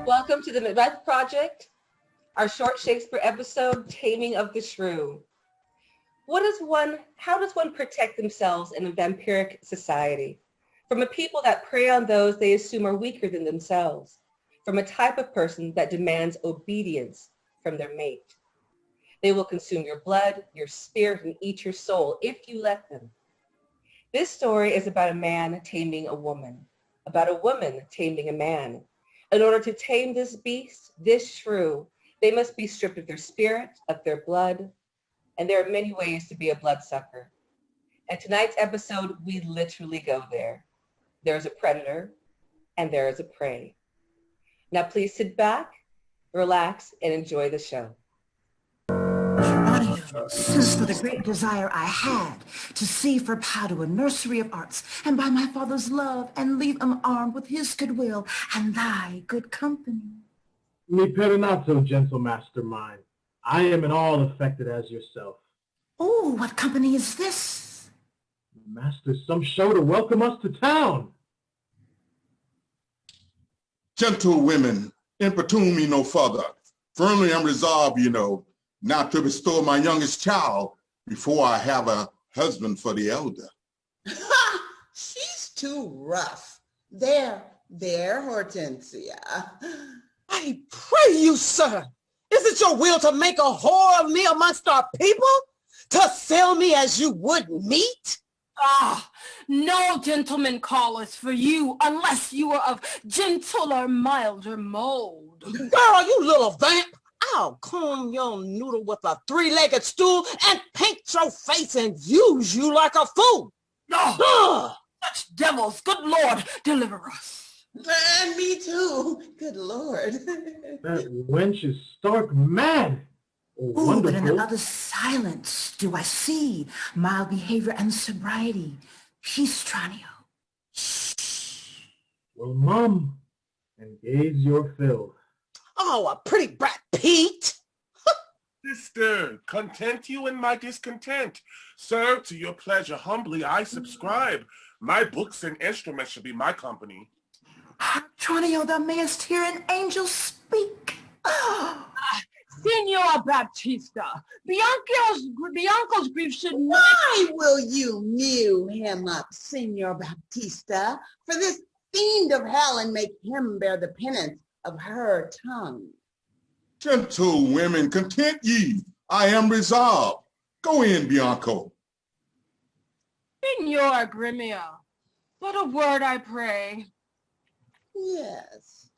Welcome to the MACBETH Project, our short Shakespeare episode, Taming of the Shrew. How does one protect themselves in a vampiric society? From a people that prey on those they assume are weaker than themselves, from a type of person that demands obedience from their mate. They will consume your blood, your spirit, and eat your soul if you let them. This story is about a man taming a woman, about a woman taming a man. In order to tame this beast, this shrew, they must be stripped of their spirit, of their blood, and there are many ways to be a bloodsucker. In tonight's episode, we literally go there. There's a predator, and there is a prey. Now please sit back, relax, and enjoy the show. Since for the great desire I had to see for Padua nursery of arts, and by my father's love, and leave him armed with his goodwill and thy good company. Mi perinato, gentle master mine. I am in all affected as yourself. Oh, what company is this? Master, some show to welcome us to town. Gentle women, importune me no further. Firmly I'm resolved, not to bestow my youngest child before I have a husband for the elder. Ha! She's too rough. There, Hortensia. I pray you, sir, is it your will to make a whore of me amongst our people? To sell me as you would meat? No gentleman calleth for you unless you are of gentler, milder mold. Girl, you little vamp! I'll comb your noodle with a three-legged stool and paint your face and use you like a fool. Such devils, good Lord, deliver us. And me too, good Lord. That wench is stark mad. Oh, but in the other's silence do I see mild behavior and sobriety. Peace, Tranio. Shh. Well, Mum, engage your fill. Oh, a pretty brat, Pete. Sister, content you in my discontent. Sir, to your pleasure humbly I subscribe. My books and instruments should be my company. Tranio, thou mayest hear an angel speak. Signora Baptista, Bianco's grief should not... Why will you mew him up, Signor Baptista, for this fiend of hell, and make him bear the penance of her tongue? Gentle women, content ye. I am resolved. Go in, Bianco. Signor Grimia, but a word I pray. Yes.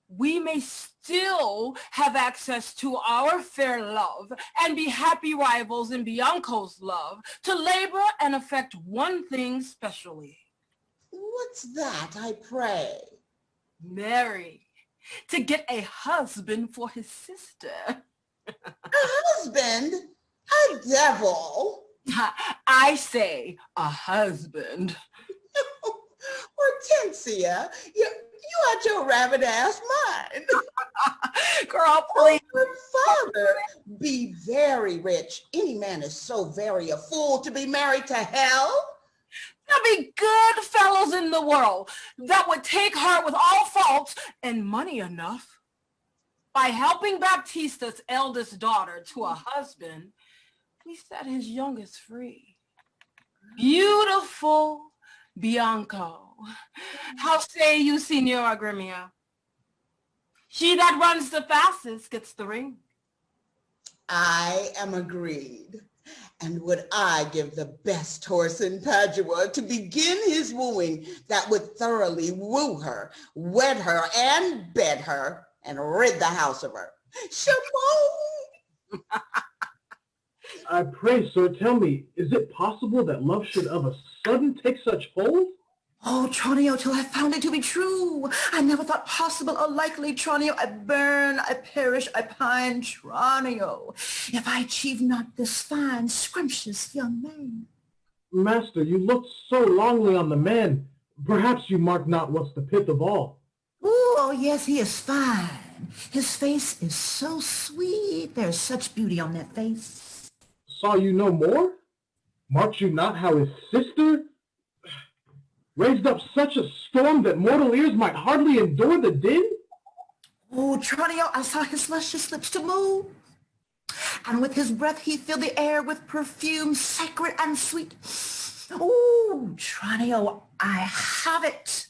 We may still have access to our fair love and be happy rivals in Bianco's love to labor and effect one thing specially. What's that, I pray? Marry, to get a husband for his sister. A husband? A devil? I say a husband. Hortensia, you out your rabbit-ass mind. Girl, please. Oh, Father, be very rich. Any man is so very a fool to be married to hell. There'll be good fellows in the world that would take her with all faults and money enough. By helping Baptista's eldest daughter to a husband, we set his youngest free. Beautiful Bianco. How say you, Signora Grimia? She that runs the fastest gets the ring. I am agreed. And would I give the best horse in Padua to begin his wooing that would thoroughly woo her, wed her, and bed her, and rid the house of her. Shimon! I pray, sir, tell me, is it possible that love should of a sudden take such hold? Oh, Tranio, till I found it to be true. I never thought possible or likely, Tranio. I burn, I perish, I pine, Tranio, if I achieve not this fine, scrumptious young man. Master, you looked so longly on the man. Perhaps you mark not what's the pith of all. Oh, yes, he is fine. His face is so sweet. There's such beauty on that face. Saw you no more? Marked you not how his sister raised up such a storm that mortal ears might hardly endure the din? Oh, Tranio, I saw his luscious lips to move. And with his breath, he filled the air with perfume, sacred and sweet. Oh, Tranio, I have it.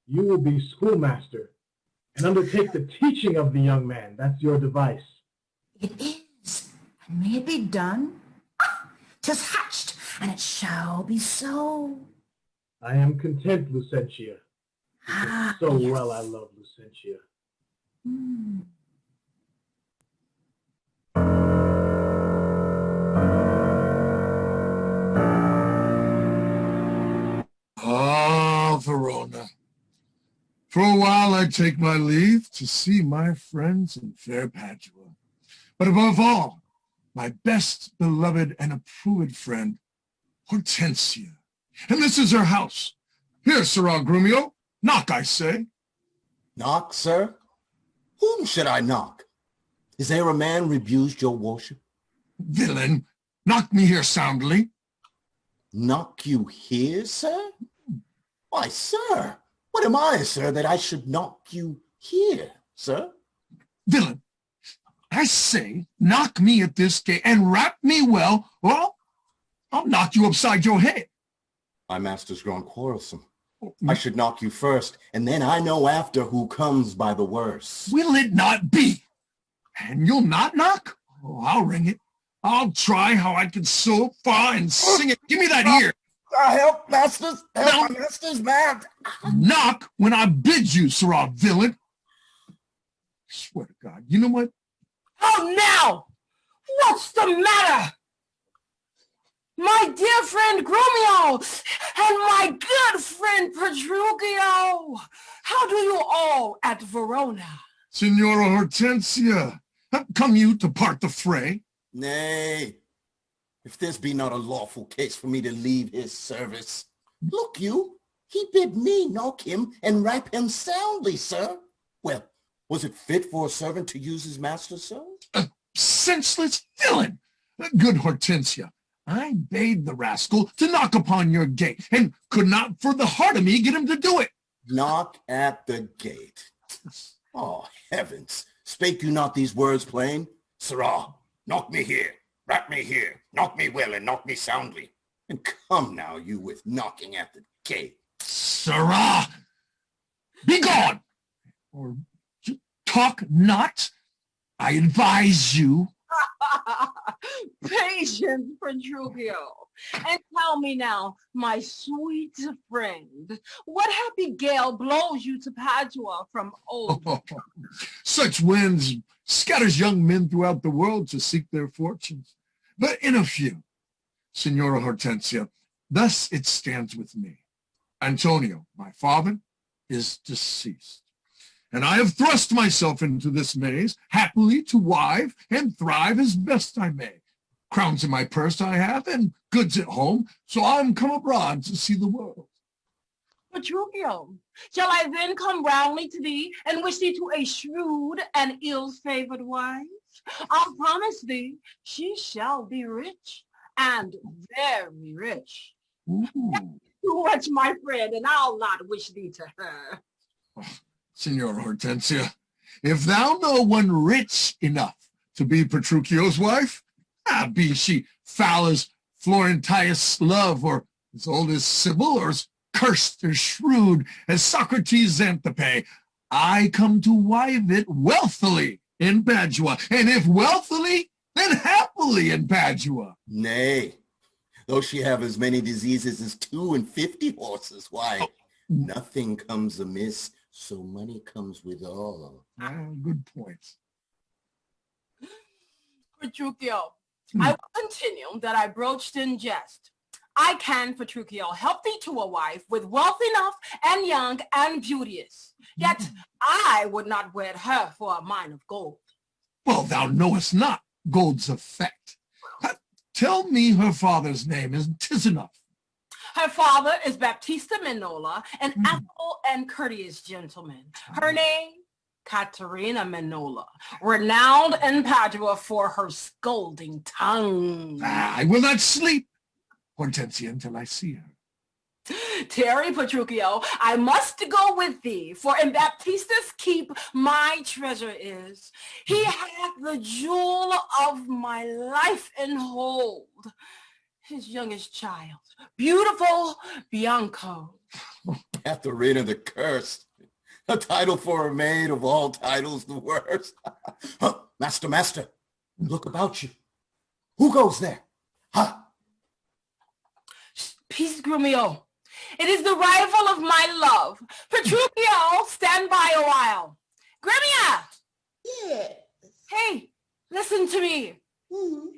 You will be schoolmaster and undertake the teaching of the young man. That's your device. It is, and may it be done. 'Tis hatched, and it shall be so. I am content, Lucentia. So yes. well I love Lucentia. Ah, Verona. For a while I take my leave to see my friends in fair Padua. But above all, my best beloved and approved friend, Hortensia. And this is her house. Here, Sir Grumio, knock, I say. Knock, sir? Whom should I knock? Is there a man rebused your worship? Villain, knock me here soundly. Knock you here, sir? Why, sir, what am I, sir, that I should knock you here, sir? Villain, I say, knock me at this gate and rap me well, or I'll knock you upside your head. My master's grown quarrelsome. I should knock you first, and then I know after who comes by the worst. Will it not be? And you'll not knock? Oh, I'll ring it. I'll try how I can so far and sing it. Give me that ear. Help, masters. Help, my master's mad. Knock when I bid you, Sirrah villain. I swear to God, you know what? Oh, now! What's the matter? My dear friend Grumio and my good friend Petruchio, how do you all at Verona? Signora Hortensia, come you to part the fray? Nay, if this be not a lawful case for me to leave his service. Look you, he bid me knock him and rap him soundly, sir. Well, was it fit for a servant to use his master so? Senseless villain! Good Hortensia, I bade the rascal to knock upon your gate, and could not for the heart of me get him to do it. Knock at the gate. Oh, heavens, spake you not these words plain? Sirrah, knock me here, rap me here, knock me well and knock me soundly. And come now, you with knocking at the gate. Sirrah, be gone, or talk not. I advise you. Patience, Petruchio. And tell me now, my sweet friend, what happy gale blows you to Padua from old? Such winds scatters young men throughout the world to seek their fortunes. But in a few, Signora Hortensia, thus it stands with me. Antonio, my father, is deceased. And I have thrust myself into this maze, happily to wive and thrive as best I may. Crowns in my purse I have, and goods at home, so I'm come abroad to see the world. Petruchio, shall I then come roundly to thee, and wish thee to a shrewd and ill-favored wife? I'll promise thee, she shall be rich, and very rich. Ooh. Too much, my friend, and I'll not wish thee to her. Signora Hortensia, if thou know one rich enough to be Petruchio's wife, be she foul as Florentius' love, or as old as Sybil, or as cursed or shrewd as Socrates' Xanthippe, I come to wive it wealthily in Padua, and if wealthily, then happily in Padua. Nay, though she have as many diseases as 52 horses, why, nothing comes amiss, so money comes withal. Good point. Petruchio, I will continue that I broached in jest. I can, Petruchio, help thee to a wife with wealth enough and young and beauteous. Yet I would not wed her for a mine of gold. Well, thou knowest not gold's effect. Tell me her father's name, and 'tis enough. Her father is Baptista Minola, an affable and courteous gentleman. Her name, Katharina Minola, renowned in Padua for her scolding tongue. I will not sleep, Hortensia, until I see her. Tarry, Petruchio, I must go with thee, for in Baptista's keep my treasure is. He hath the jewel of my life in hold, his youngest child, beautiful Bianco. Katharina the Cursed. A title for a maid of all titles, the worst. Huh, master, look about you. Who goes there? Huh? Peace, Grumio. It is the rival of my love. Petruchio, stand by a while. Grumia! Yes. Hey, listen to me. Mm-hmm.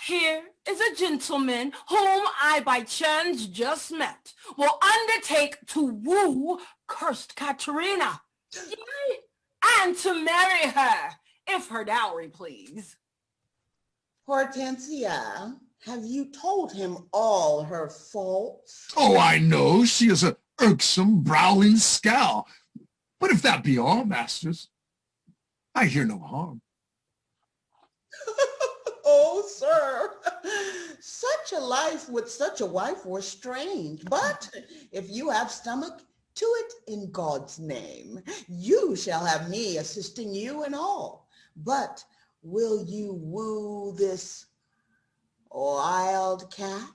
Here is a gentleman whom I by chance just met, will undertake to woo cursed Katharina, and to marry her, if her dowry please. Hortensia, have you told him all her faults? Oh, I know. She is a irksome, prowling scowl. But if that be all, masters, I hear no harm. Oh, sir, such a life with such a wife were strange. But if you have stomach, to it in God's name. You shall have me assisting you in all. But will you woo this wild cat?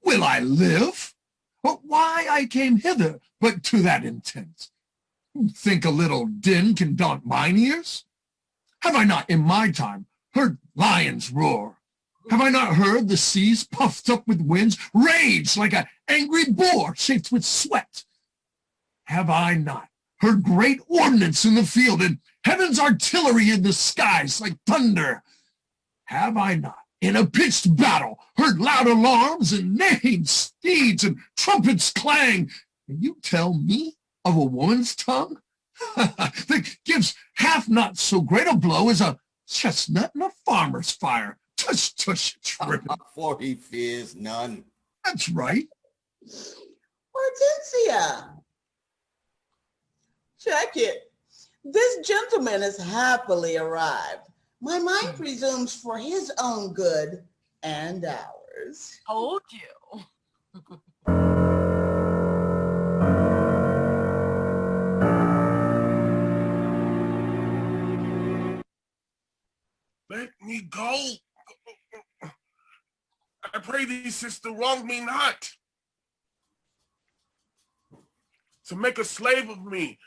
Will I live? But why I came hither, but to that intent? Think a little din can daunt mine ears? Have I not in my time heard lions roar? Have I not heard the seas puffed up with winds rage like an angry boar chafed with sweat? Have I not heard great ordnance in the field and heaven's artillery in the skies like thunder? Have I not in a pitched battle heard loud alarms and neighing steeds and trumpets clang? And you tell me of a woman's tongue that gives half not so great a blow as a chestnut in a farmer's fire? Tush, tush, tripping. For he fears none. That's right. Hortensia, check it. This gentleman has happily arrived. My mind presumes for his own good and ours. Told you. Let me go. I pray thee, sister, wrong me not. To make a slave of me,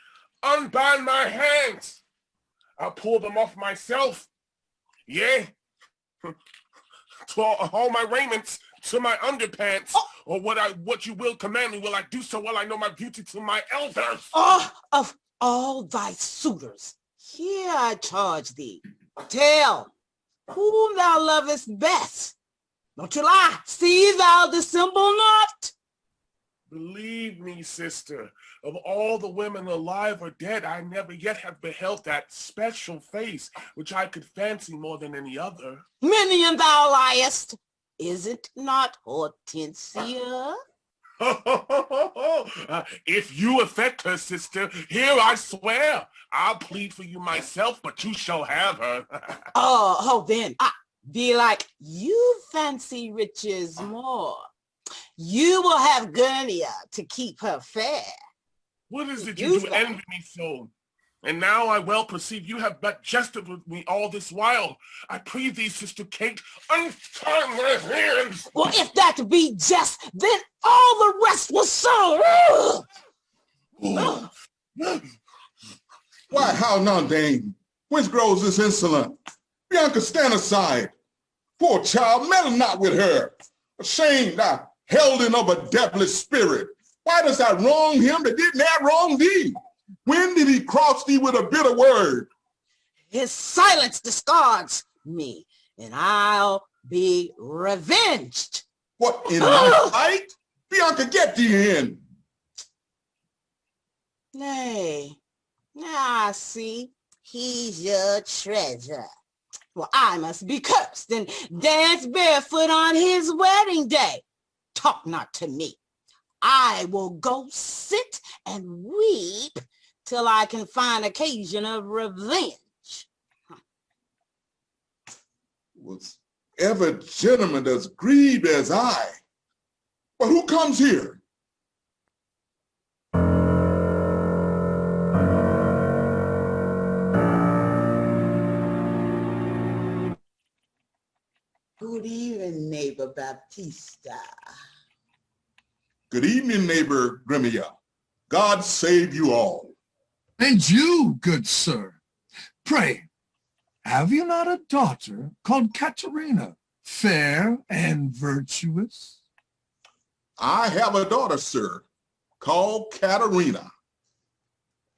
unbind my hands. I'll pull them off myself. Yea, to all my raiments, to my underpants, or what you will command me, will I do so while I know my beauty to my elders. Oh, of all thy suitors, here I charge thee. Tell whom thou lovest best. Don't you lie. See thou dissemble not. Believe me, sister, of all the women alive or dead, I never yet have beheld that special face, which I could fancy more than any other. Minion, thou liest. Is it not Hortensia? If you affect her, sister, here I swear, I'll plead for you myself, but you shall have her. Oh, then, be like you fancy riches more. You will have Gurnia to keep her fair. What is it you do envy me so? And now I well perceive you have but jested with me all this while. I pray thee, Sister Kate, untie my hands. Well, if that be jest, then all the rest was so. Why, how now, dame? Whence grows this insolence? Bianca, stand aside. Poor child, meddle not with her. Ashamed, I held in of a devilish spirit. Why dost thou wrong him that did not wrong thee? When did he cross thee with a bitter word? His silence discards me, and I'll be revenged. What, in my sight? Bianca, get thee in. Nay, now I see he's your treasure. Well, I must be cursed and dance barefoot on his wedding day. Talk not to me. I will go sit and weep till I can find occasion of revenge. Was ever gentleman as grieved as I? But who comes here? neighbor Baptista. Good evening, neighbor Grimia. God save you all. And you, good sir. Pray, have you not a daughter called Katharina, fair and virtuous? I have a daughter, sir, called Katharina.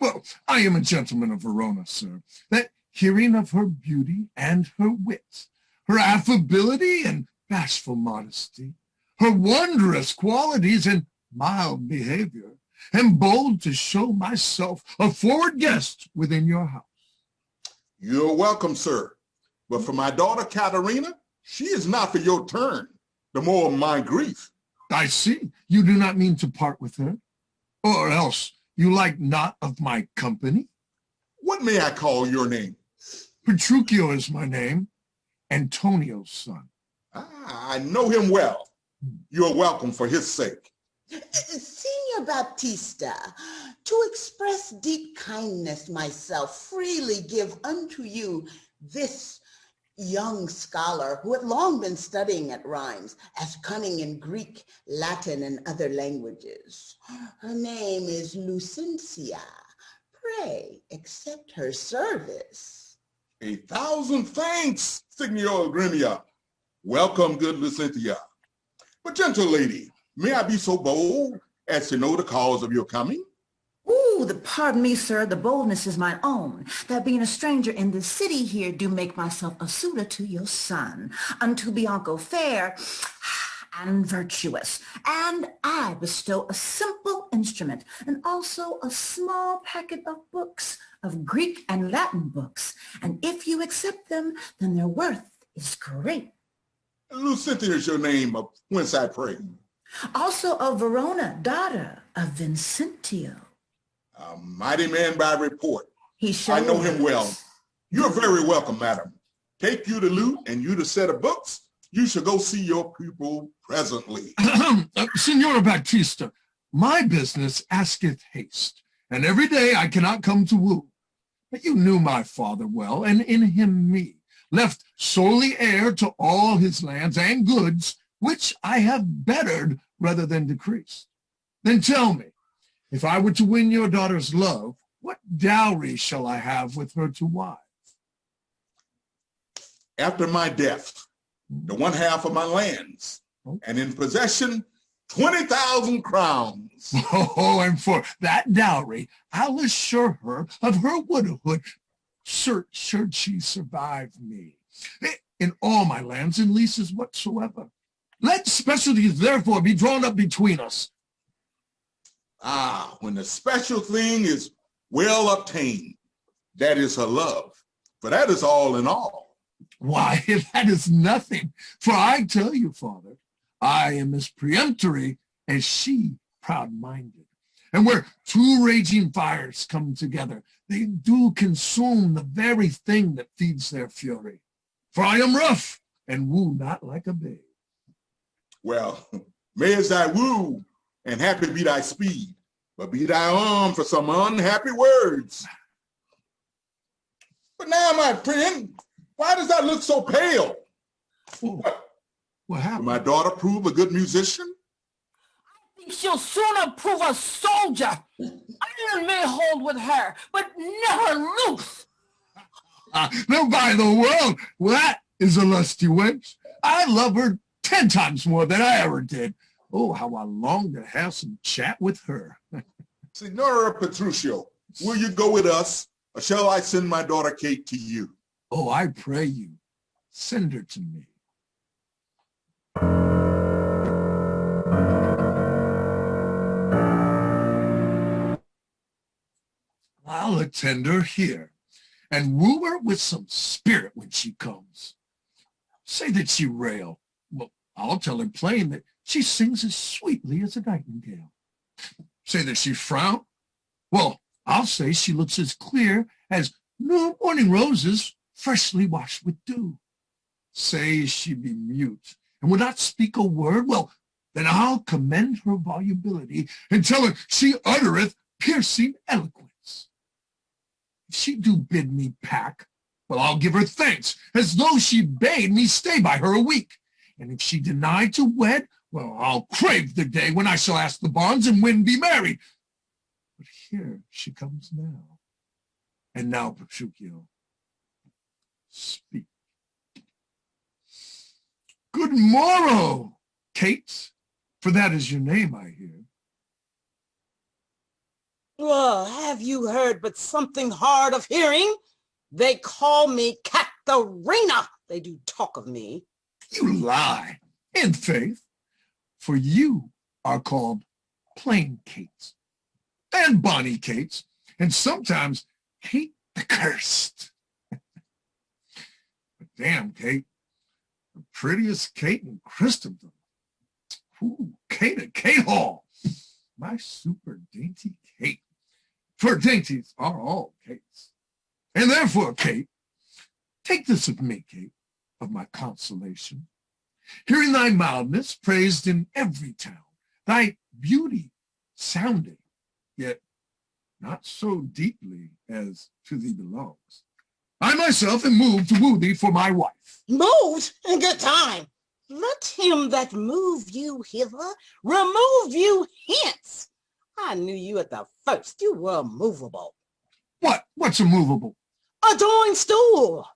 Well, I am a gentleman of Verona, sir, that hearing of her beauty and her wit, her affability and bashful modesty, her wondrous qualities and mild behavior, am bold to show myself a forward guest within your house. You're welcome, sir. But for my daughter Katharina, she is not for your turn, the more of my grief. I see. You do not mean to part with her, or else you like not of my company? What may I call your name? Petruchio is my name, Antonio's son. I know him well. You're welcome for his sake. Signor Baptista, to express deep kindness myself, freely give unto you this young scholar who had long been studying at Rhymes, as cunning in Greek, Latin, and other languages. Her name is Lucentia. Pray accept her service. 1,000 thanks, Signor Grimia. Welcome, good Lucentia. But gentle lady, may I be so bold as to know the cause of your coming? Pardon me, sir, the boldness is mine own, that being a stranger in this city here, do make myself a suitor to your son, unto Bianco fair and virtuous. And I bestow a simple instrument, and also a small packet of books, of Greek and Latin books. And if you accept them, then their worth is great. Lucentia is your name, of whence I pray. Also of Verona, daughter of Vincentio. A mighty man by report. I know him well. You're very welcome, madam. Take you the lute and you the set of books. You should go see your pupil presently. Signora Baptista, my business asketh haste, and every day I cannot come to woo. But you knew my father well, and in him me, left solely heir to all his lands and goods, which I have bettered rather than decreased. Then tell me, if I were to win your daughter's love, what dowry shall I have with her to wife? After my death, the one half of my lands, and in possession, 20,000 crowns. Oh, and for that dowry, I'll assure her of her widowhood, should she survive me, in all my lands and leases whatsoever. Let specialties therefore be drawn up between us. When the special thing is well obtained, that is her love. For that is all in all. Why, that is nothing. For I tell you, Father, I am as peremptory as she proud-minded. And where two raging fires come together, they do consume the very thing that feeds their fury. For I am rough and woo not like a babe. Well, may as thy woo, and happy be thy speed, but be thy arm for some unhappy words. But now, my friend, why does that look so pale? What happened? Will my daughter prove a good musician? I think she'll sooner prove a soldier. Iron may hold with her, but never loose. No, by the world, that is a lusty wench. I love her 10 times more than I ever did. Oh, how I long to have some chat with her. Signora Petruchio, will you go with us, or shall I send my daughter Kate to you? Oh, I pray you, send her to me. I'll attend her here and woo her with some spirit when she comes. Say that she rail. Well, I'll tell her plain that she sings as sweetly as a nightingale. Say that she frown. Well, I'll say she looks as clear as new morning roses freshly washed with dew. Say she be mute and would not speak a word. Well, then I'll commend her volubility and tell her she uttereth piercing eloquence. If she do bid me pack, well, I'll give her thanks as though she bade me stay by her a week. And if she denied to wed, well, I'll crave the day when I shall ask the bonds and win be married. But here she comes now. And now, Petruchio, speak. Good morrow, Kate, for that is your name, I hear. Well, have you heard but something hard of hearing? They call me Katharina. They do talk of me. You lie, in faith, for you are called plain Kate, and bonny Kate, and sometimes Kate the Cursed. But damn, Kate, the prettiest Kate in Christendom. Ooh, Kate at Kate Hall, my super dainty Kate. For dainties are all Kates. And therefore, Kate, take this of me, Kate, of my consolation. Hearing thy mildness praised in every town, thy beauty sounding, yet not so deeply as to thee belongs. I myself am moved to woo thee for my wife. Moved? In good time. Let him that move you hither remove you hence. I knew you at the first. You were movable. What? What's immovable? Adorned stool.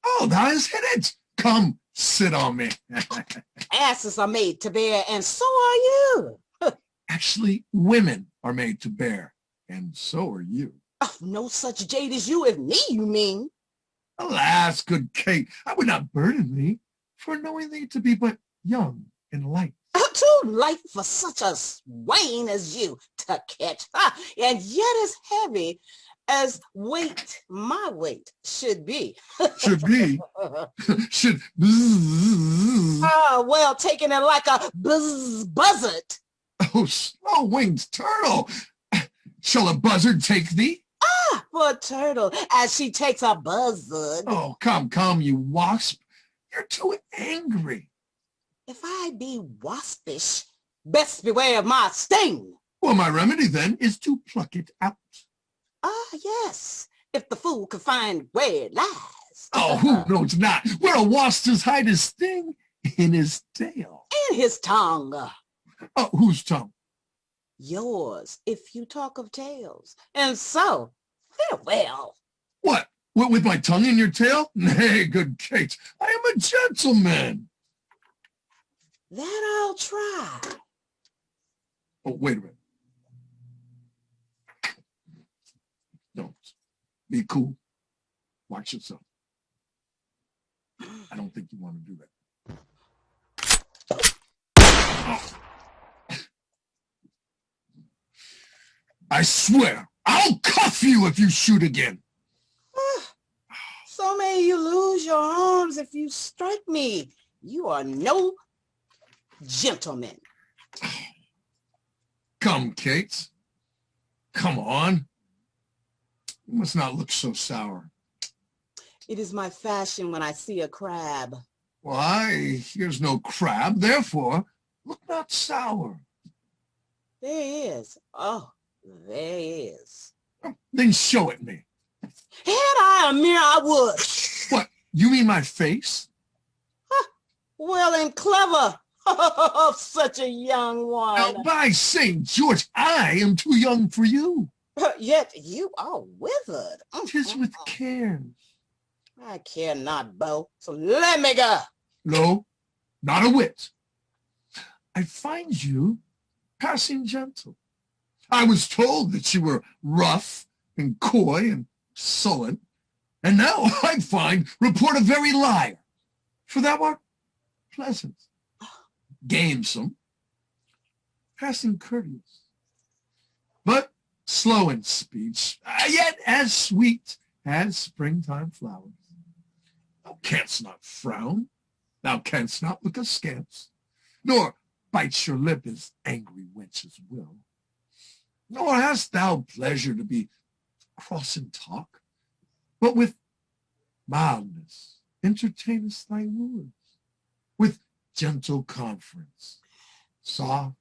Oh, thou hast hit it. Come, sit on me. Asses are made to bear, and so are you. Actually, women are made to bear, and so are you. Oh, no such jade as you, if me you mean. Alas, good Kate, I would not burden thee, for knowing thee to be but young and light. Too light for such a swain as you to catch, and yet as heavy as weight, my weight, should be. Should be? Should. Well, taking it like a buzzard. Oh, slow-winged turtle. Shall a buzzard take thee? For a turtle, as she takes a buzzard. Oh, come, you wasp. You're too angry. If I be waspish, best beware of my sting. Well, my remedy, then, is to pluck it out. Yes, if the fool can find where it lies. Oh, who knows not? Where a wasp does hide his sting? In his tail. In his tongue. Oh, whose tongue? Yours, if you talk of tails. And so, farewell. What? With my tongue in your tail? Nay, good Kate, I am a gentleman. That I'll try. Oh, wait a minute. Don't. Be cool. Watch yourself. I don't think you want to do that. Oh. I swear, I'll cuff you if you shoot again. So may you lose your arms if you strike me. You are no gentleman. Come, Kate. Come on. You must not look so sour. It is my fashion when I see a crab. Why, here's no crab, therefore, look not sour. There is. Oh, there is. Then show it me. Had I a mirror, I would. What, you mean my face? Well and clever. Such a young one. Now, by St. George, I am too young for you. Yet you are withered. 'Tis with cares. I care not, Bo, so let me go. No, not a whit. I find you passing gentle. I was told that you were rough and coy and sullen, and now I find report a very liar, for thou art pleasant, gamesome, passing courteous, but slow in speech, yet as sweet as springtime flowers. Thou canst not frown, thou canst not look askance, nor bite your lip as angry wenches will. Nor hast thou pleasure to be cross in talk, but with mildness entertainest thy wooers, with gentle conference, soft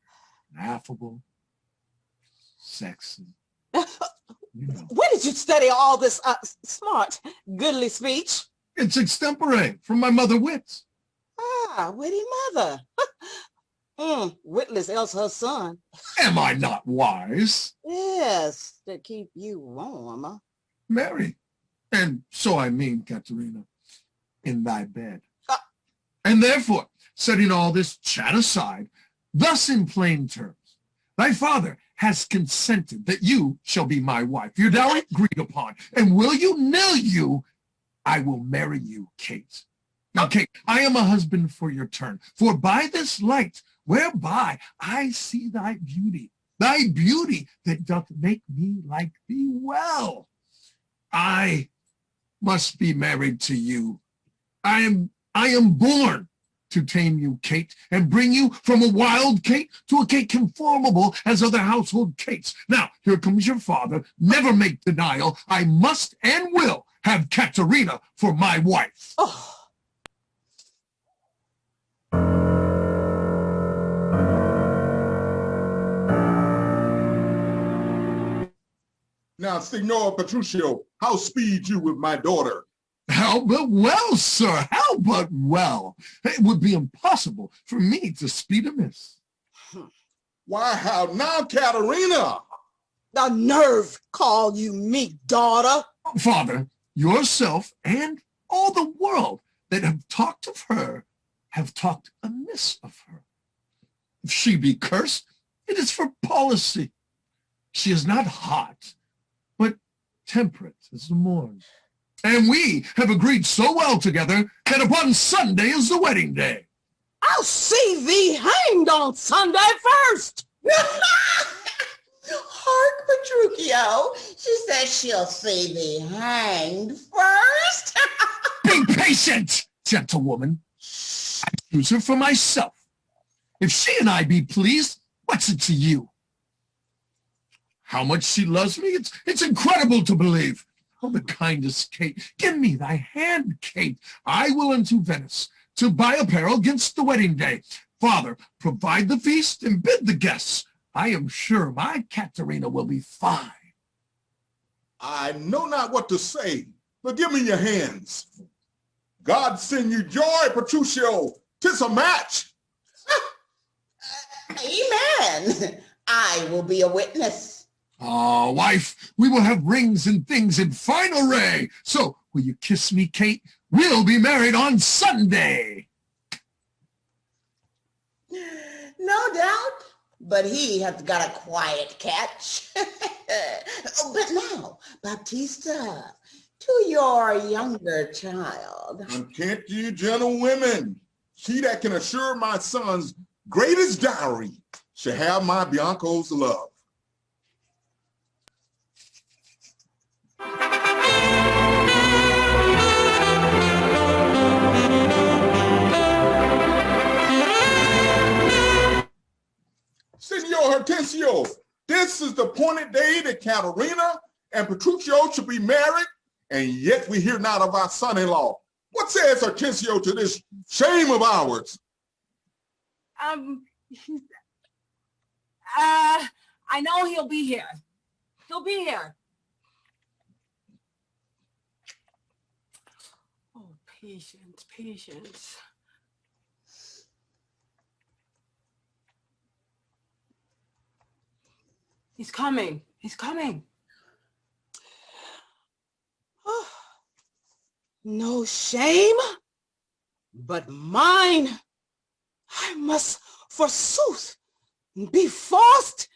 and affable, sexy. You know. Where did you study all this smart, goodly speech? It's extempore from my mother wits. Ah, witty mother. Witless else her son. Am I not wise? Yes, to keep you warm. Marry, and so I mean, Katharina, in thy bed. And therefore, setting all this chat aside, thus in plain terms, thy father has consented that you shall be my wife, your dowry agreed upon, and will you, nill you, I will marry you, Kate. Now, Kate, I am a husband for your turn, for by this light, whereby I see thy beauty that doth make me like thee well, I must be married to you. I am born to tame you, Kate, and bring you from a wild Kate to a Kate conformable as other household Kates. Now, here comes your father. Never make denial. I must and will have Katharina for my wife. Oh. Now, Signor Petruchio, how speed you with my daughter? How but well, sir, how but well. It would be impossible for me to speed amiss. Why, how now, Katharina? The nerve call you meek daughter. Father, yourself and all the world that have talked of her have talked amiss of her. If she be cursed, it is for policy. She is not hot, but temperate as the morn. And we have agreed so well together that upon Sunday is the wedding day. I'll see thee hanged on Sunday first. Hark, Petruchio. She says she'll see thee hanged first. Be patient, gentlewoman. I choose her for myself. If she and I be pleased, what's it to you? How much she loves me, it's incredible to believe. Oh, the kindest Kate, give me thy hand, Kate. I will unto Venice to buy apparel against the wedding day. Father, provide the feast and bid the guests. I am sure my Katharina will be fine. I know not what to say, but give me your hands. God send you joy, Petruchio. 'Tis a match. Amen. I will be a witness. Ah, wife, we will have rings and things in fine array. So, will you kiss me, Kate? We'll be married on Sunday. No doubt, but he hath got a quiet catch. But now, Baptista, to your younger child. Content you, gentlewomen. She that can assure my son's greatest dowry shall have my Bianco's love. Signor Hortensio, this is the appointed day that Katharina and Petruchio should be married, and yet we hear not of our son-in-law. What says Hortensio to this shame of ours? I know he'll be here. He'll be here. Oh, patience, patience. He's coming. He's coming. Oh, no shame, but mine. I must, forsooth, be forced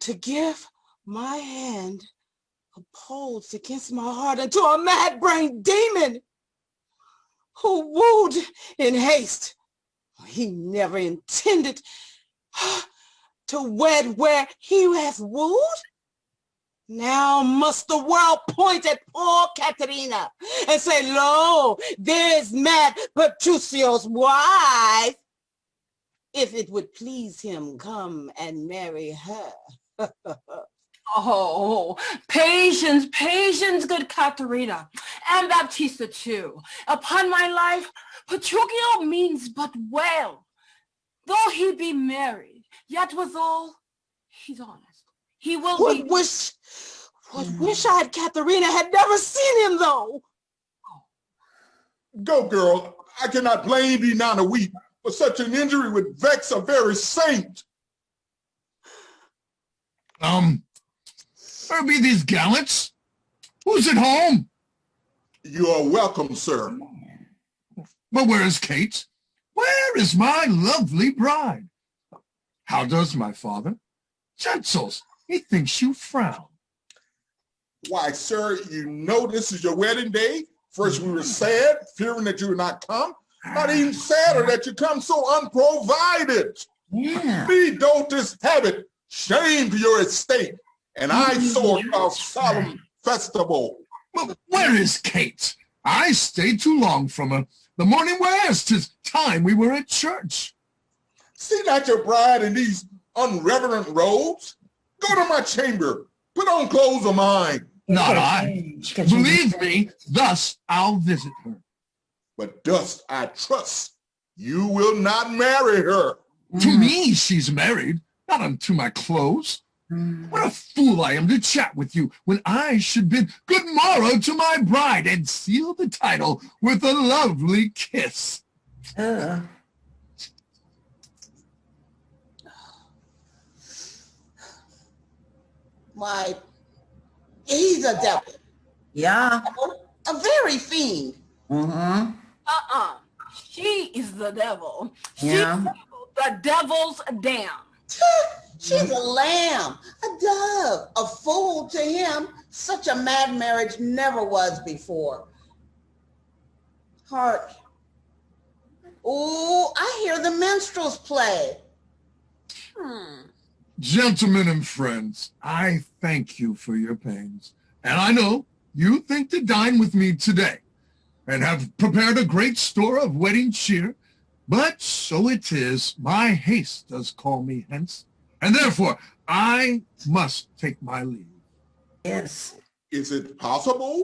to give my hand opposed against my heart unto a mad-brained demon who wooed in haste. He never intended to wed where he hath wooed. Now must the world point at poor Katharina and say, lo, there's mad Petruchio's wife. If it would please him, come and marry her. Oh, patience, patience, good Katharina, and Baptista too. Upon my life, Petruchio means but well. Though he be married, yet withal, he's honest. He will be... Would wish I had Katharina had never seen him, though. Go, girl. I cannot blame thee now to weep, for such an injury would vex a very saint. Where be these gallants? Who's at home? You are welcome, sir. But where is Kate? Where is my lovely bride? How does my father? Gentles, methinks you frown. Why, sir, you know this is your wedding day. First we were sad, fearing that you would not come. Not even sadder that you come so unprovided. Yeah. Me don't this habit, shame to your estate, and I saw our solemn festival. Well, where is Kate? I stayed too long from her. The morning wears, 'tis time we were at church. See not your bride in these unreverent robes? Go to my chamber, put on clothes of mine. Not I. Believe me, thus I'll visit her. But dost I trust you will not marry her? To me she's married, not unto my clothes. What a fool I am to chat with you when I should bid good morrow to my bride and seal the title with a lovely kiss. Why, he's a devil. Yeah. A very fiend. She is the devil. Yeah. She's the devil's dam. She's a lamb, a dove, a fool to him. Such a mad marriage never was before. Heart. Oh, I hear the minstrels play. Gentlemen and friends, I thank you for your pains. And I know you think to dine with me today and have prepared a great store of wedding cheer. But so it is, my haste does call me hence, and therefore I must take my leave. Yes. Is it possible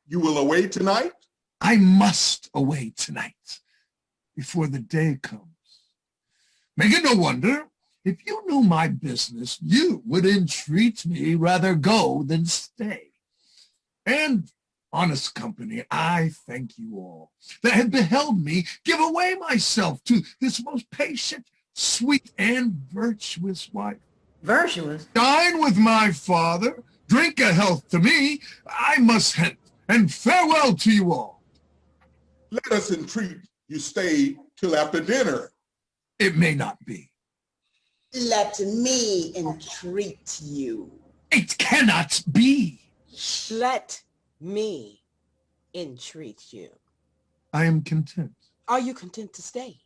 you will away tonight? I must away tonight, before the day comes. Make it no wonder, if you knew my business, you would entreat me rather go than stay. And honest company, I thank you all that have beheld me give away myself to this most patient, sweet, and virtuous wife. Virtuous? Dine with my father, drink a health to me, I must hence, and farewell to you all. Let us entreat you stay till after dinner. It may not be. Let me entreat you. It cannot be. Let me entreat you. I am content. Are you content to stay?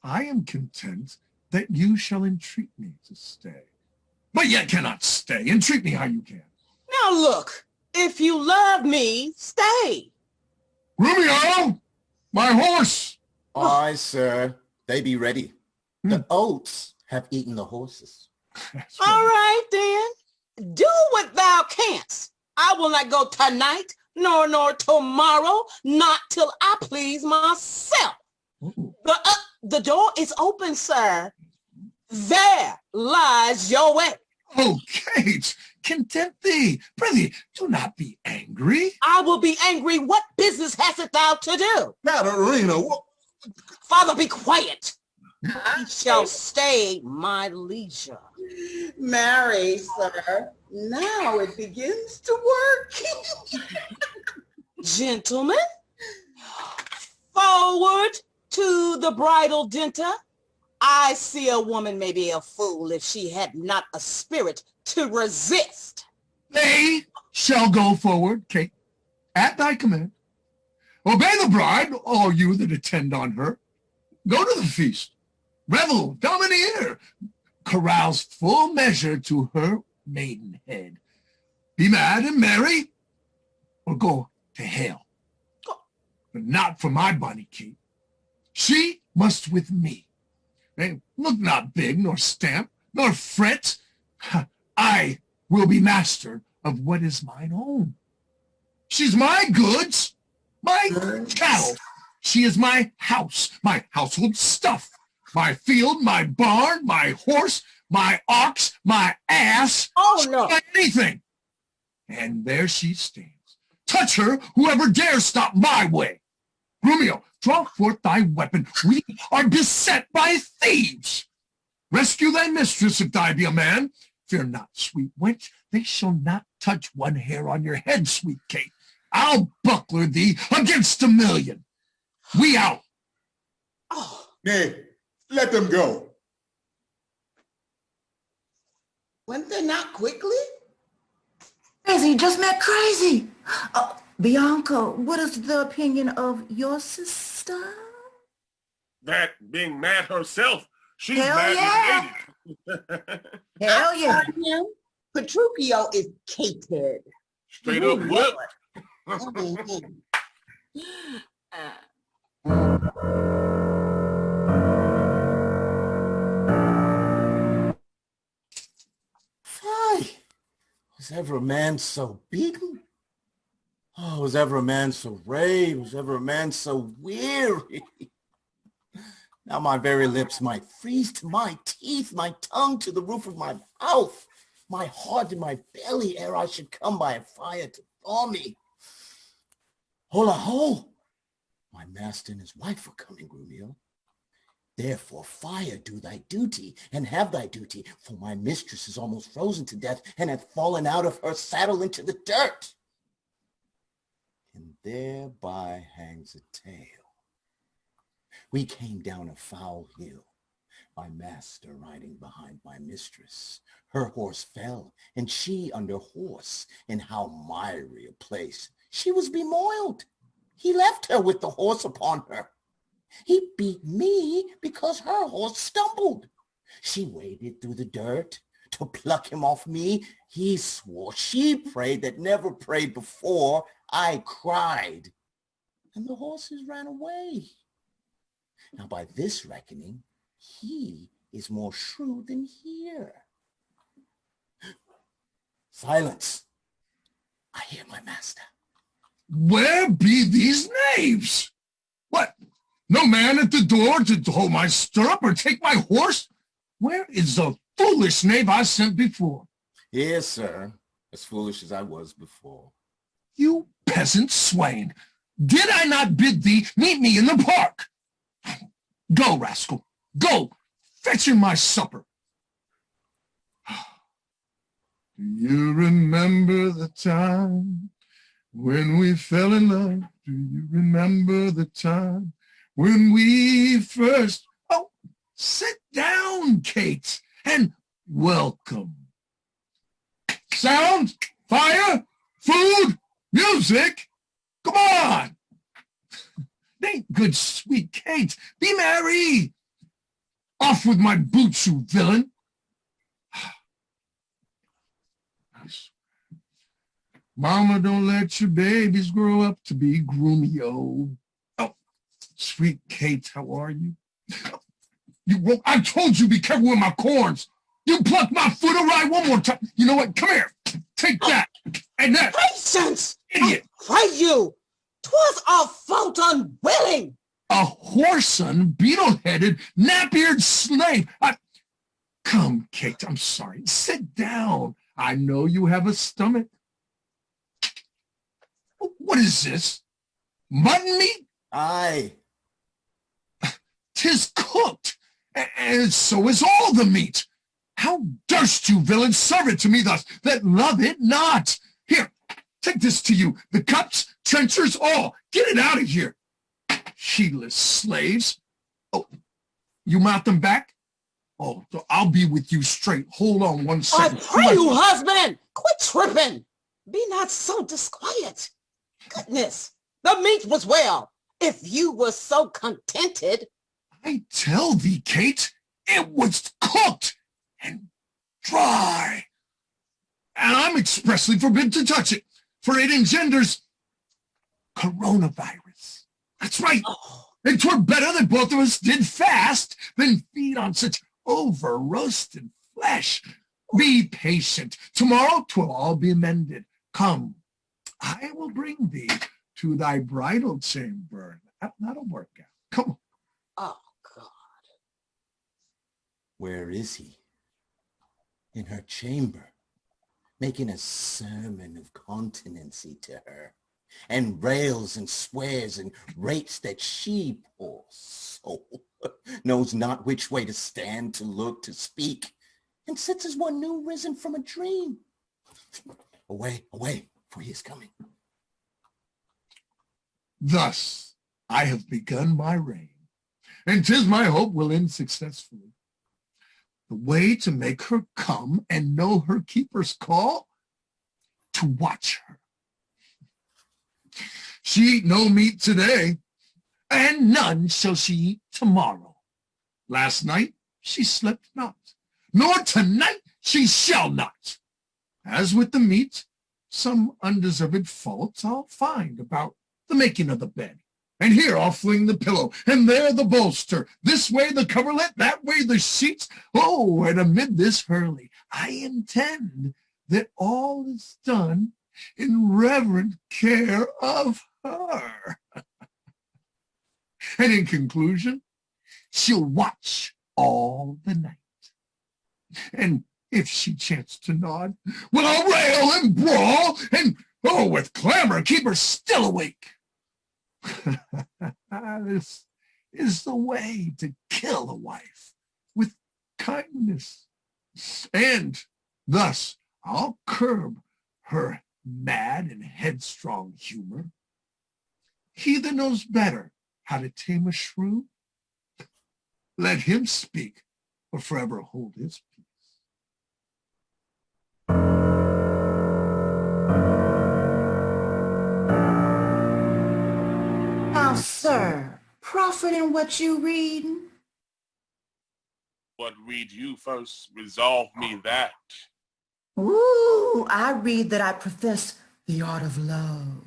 I am content that you shall entreat me to stay. But yet cannot stay. Entreat me how you can. Now look, if you love me, stay. Romeo, my horse. Aye, sir. They be ready. The oats have eaten the horses. All right, then. Do what thou canst. I will not go tonight, nor tomorrow, not till I please myself. The door is open, sir. There lies your way. Oh, Kate, content thee. Prithee, do not be angry. I will be angry. What business hast thou to do? Katharina, what? Father, be quiet. He shall stay my leisure. Marry, sir. Now it begins to work. Gentlemen, forward to the bridal dinner. I see a woman may be a fool if she had not a spirit to resist. They shall go forward, Kate, at thy command. Obey the bride, all you that attend on her. Go to the feast. Revel, domineer. Carouse full measure to her maidenhead. Be mad and merry, or go to hell. But not for my bonny Kate. She must with me. Hey, look not big, nor stamp, nor fret. I will be master of what is mine own. She's my goods, my cattle. She is my house, my household stuff, my field, my barn, my horse, my ox, my ass. Oh, no. Anything. And there she stands. Touch her, whoever dares stop my way. Grumio, draw forth thy weapon. We are beset by thieves. Rescue thy mistress if thy be a man. Fear not, sweet wench, they shall not touch one hair on your head, sweet Kate. I'll buckler thee against 1,000,000. We out. Oh, Nay, let them go. went they not quickly? Crazy just met crazy. Bianco, what is the opinion of your sister? That being mad herself, she's Hell mad yeah. Hell yeah. Him, Petruchio is catered. straight up whip. Mhm. Fie! Was ever a man so beaten? Oh, was ever a man so raved? Was ever a man so weary? Now my very lips might freeze to my teeth, my tongue to the roof of my mouth, my heart in my belly ere I should come by a fire to thaw me. Hola ho! My master and his wife are coming, Grumio. Therefore, fire, do thy duty, and have thy duty, for my mistress is almost frozen to death, and hath fallen out of her saddle into the dirt. And thereby hangs a tale. We came down a foul hill, my master riding behind my mistress. Her horse fell, and she under horse, in how miry a place. She was bemoiled. He left her with the horse upon her. He beat me because her horse stumbled. She waded through the dirt to pluck him off me. He swore. She prayed that never prayed before. I cried, and the horses ran away. Now by this reckoning, he is more shrewd than here. Silence. I hear my master. Where be these knaves? What? No man at the door to hold my stirrup or take my horse? Where is the foolish knave I sent before? Yes, sir, as foolish as I was before. You peasant swain, did I not bid thee meet me in the park? Go, rascal, go, fetch him my supper. Do you remember the time when we fell in love? Do you remember the time when we first... Oh, sit down, Kate, and welcome. Sound, fire, food, music, come on. Nay, good sweet Kate, be merry. Off with my boots, you villain. Mama, don't let your babies grow up to be Grumio. Oh, sweet Kate, how are you? You won't, I told you be careful with my corns. You pluck my foot awry one more time. You know what? Come here. Take that. And that. Patience! Idiot. I pray you! 'Twas our fault unwilling. A whoreson, beetle-headed, nap-eared slave. Come, Kate, I'm sorry. Sit down. I know you have a stomach. What is this? Mutton meat? Aye. 'Tis cooked, and so is all the meat. How durst you, villain, serve it to me thus, that love it not? Here, take this to you, the cups, trenchers, all. Get it out of here. Heedless slaves. Oh, you mount them back? Oh, so I'll be with you straight. Hold on one I second. pray you, husband, quit tripping. Be not so disquiet. Goodness, the meat was well. If you were so contented. I tell thee, Kate, it was cooked and dry. And I'm expressly forbidden to touch it, for it engenders coronavirus. That's right. Oh. And 'twere better that both of us did fast than feed on such over-roasted flesh. Be patient. Tomorrow 'twill all be mended. Come, I will bring thee to thy bridal chamber. That'll work out. Come on. Oh, God. Where is he? In her chamber, making a sermon of continency to her. and rails and swears and rates that she, poor soul, knows not which way to stand, to look, to speak, and sits as one new risen from a dream. Away, away, for he is coming. Thus I have begun my reign, and 'tis my hope will end successfully. The way to make her come and know her keeper's call, to watch her. She eat no meat today, and none shall she eat tomorrow. Last night she slept not, nor tonight she shall not. As with the meat, some undeserved faults I'll find about the making of the bed. And here I'll fling the pillow, and there the bolster, this way the coverlet, that way the sheets. Oh, and amid this hurly, I intend that all is done in reverent care of her. And in conclusion, she'll watch all the night. And if she chance to nod, well, I'll rail and brawl, and, oh, with clamor keep her still awake. This is the way to kill a wife, with kindness. And thus I'll curb her mad and headstrong humor. He that knows better how to tame a shrew, let him speak or forever hold his peace. Now, sir, profit in what you read. What read you first? Resolve me that. Ooh, I read that I profess the art of love.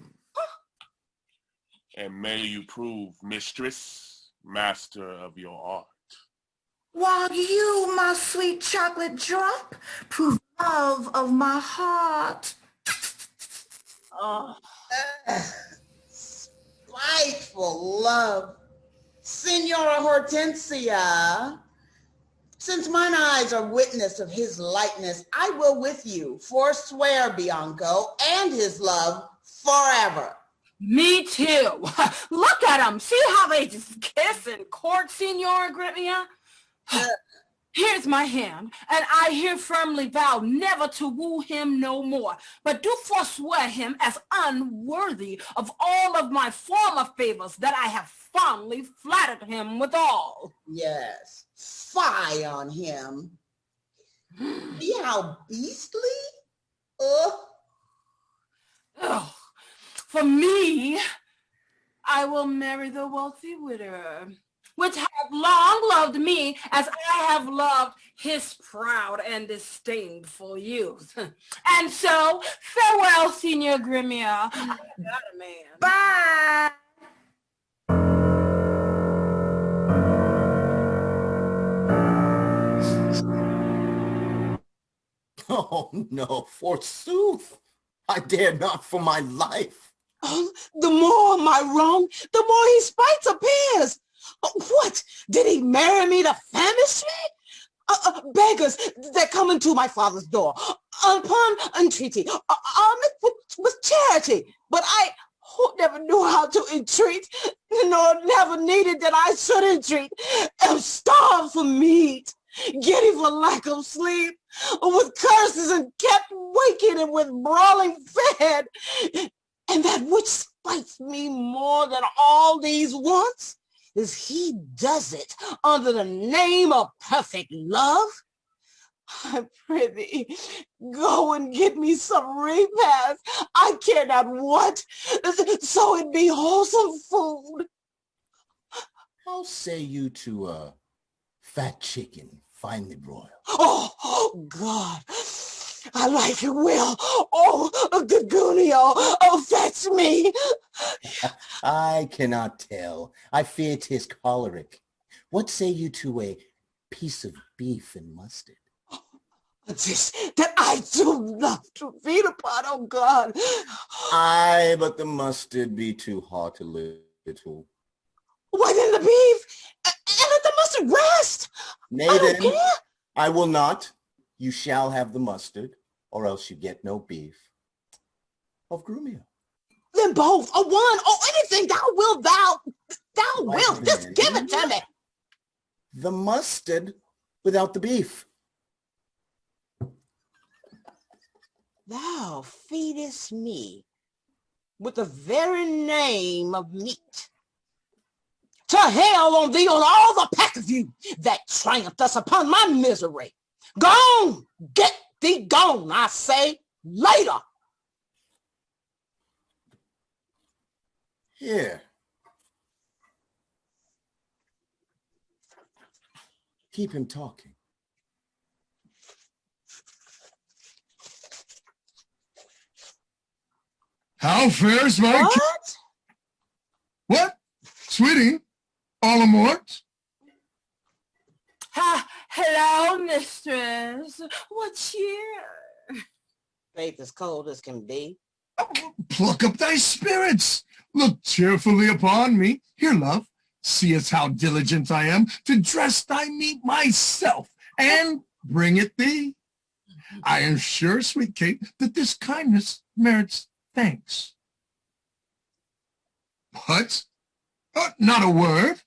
And may you prove, mistress, master of your art. While you, my sweet chocolate drop, prove love of my heart. Oh. Spiteful love. Senora Hortensia, since mine eyes are witness of his likeness, I will with you forswear Bianco and his love forever. Me too. Look at them. See how they just kiss and court, Senora Grippia? Here's my hand, and I here firmly vow never to woo him no more, but do forswear him as unworthy of all of my former favors that I have fondly flattered him withal. Yes, fie on him. See how beastly? Ugh. For me, I will marry the wealthy widower, which have long loved me as I have loved his proud and disdainful youth. And so, farewell, Senor Grimmia. I got a man. Bye. Oh, no, forsooth. I dare not for my life. Oh, the more my wrong, the more his spites appears. What? Did he marry me to famish me? Beggars that come into my father's door upon entreaty, with charity. But I never knew how to entreat, nor never needed that I should entreat. Am starved for meat, giddy for lack of sleep, with curses and kept waking and with brawling fed. And that which spites me more than all these wants is he does it under the name of perfect love. I pray thee, go and get me some repast. I care not what, so it be wholesome food. How say you to a fat chicken, finely broiled? Oh, God, I like it well. Oh, Gagunio, fetch me. I cannot tell. I fear 'tis choleric. What say you to a piece of beef and mustard? This that I do love to feed upon, oh God. Aye, but the mustard be too hot a little. Why then the beef, and let the mustard rest. Nay I don't then, care. I will not. You shall have the mustard, or else you get no beef of Grumio. Then them both, or one, or anything thou wilt. Just give it to me. The mustard without the beef. Thou feedest me with the very name of meat. To hell on thee, on all the pack of you that triumph thus upon my misery. Gone, get thee gone, I say, later. Here. Keep him talking. How fares my... What? What? Sweetie? All amort? Hello, mistress. What cheer? Faith as cold as can be. Pluck up thy spirits. Look cheerfully upon me. Here, love, seest how diligent I am to dress thy meat myself and bring it thee. I am sure, sweet Kate, that this kindness merits thanks. What? Not a word?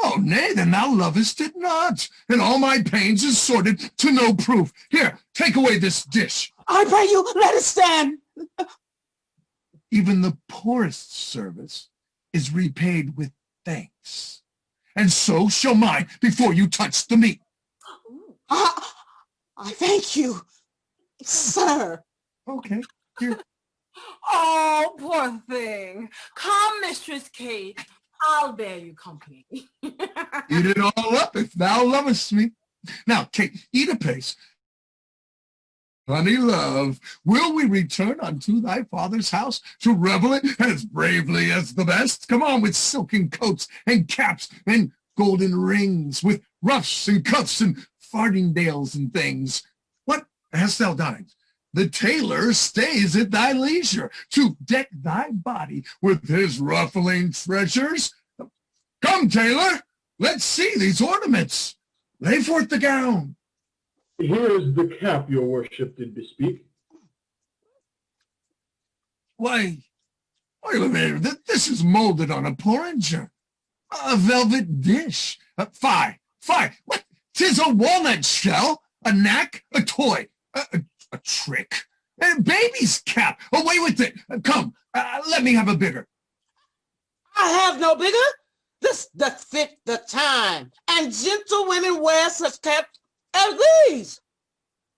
Oh, nay, then thou lovest it not, and all my pains is sorted to no proof. Here, take away this dish. I pray you, let it stand. Even the poorest service is repaid with thanks, and so shall mine before you touch the meat. I thank you, sir. Okay, here. Oh, poor thing. Come, Mistress Kate. I'll bear you company. Eat it all up if thou lovest me. Now, Kate, eat apace. Honey love, will we return unto thy father's house to revel it as bravely as the best? Come on, with silken coats and caps and golden rings, with ruffs and cuffs and fardingales and things. What hast thou dined? The tailor stays at thy leisure to deck thy body with his ruffling treasures. Come, tailor, let's see these ornaments. Lay forth the gown. Here is the cap your worship did bespeak. Why, wait a minute, this is molded on a porringer. A velvet dish. Fie, what? 'Tis a walnut shell, a knack, a toy, a trick. A baby's cap. Away with it. Come, let me have a bigger. I have no bigger. This doth fit the time, and gentle women wear such caps as these.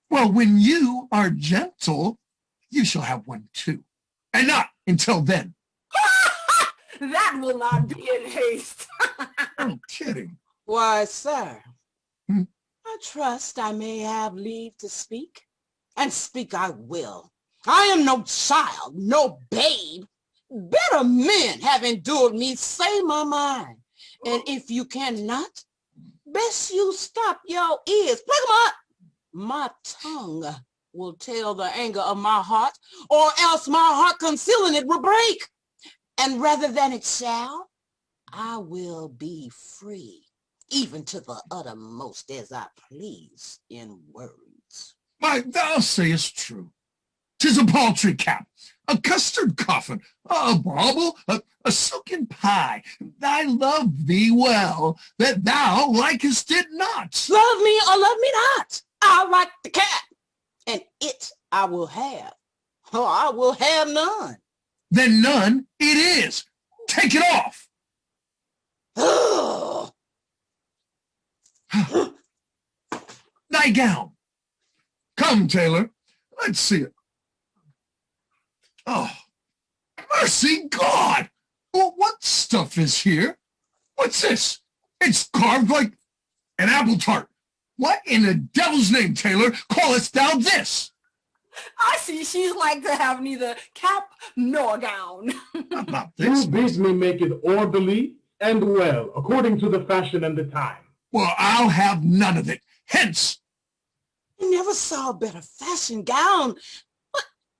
Well, when you are gentle, you shall have one too. And not until then. That will not be in haste. I'm kidding. Why, sir, I trust I may have leave to speak, and speak I will. I am no child, no babe. Better men have endured me, say my mind. And if you cannot, best you stop your ears. Plug them up. My tongue will tell the anger of my heart, or else my heart concealing it will break. And rather than it shall, I will be free, even to the uttermost as I please in words. Why, thou sayest true. 'Tis a paltry cap, a custard coffin, a bauble, a silken pie. I love thee well, that thou likest it not. Love me or love me not, I like the cap, and it I will have, or I will have none. Then none it is. Take it off. Thy gown. Come, tailor, let's see it. Oh, mercy God! Well, what stuff is here? What's this? It's carved like an apple tart. What in the devil's name, tailor, callest thou this? I see she's like to have neither cap nor gown. About this? You bid me make it orderly and well, according to the fashion and the time. Well, I'll have none of it. Hence! I never saw a better fashion gown.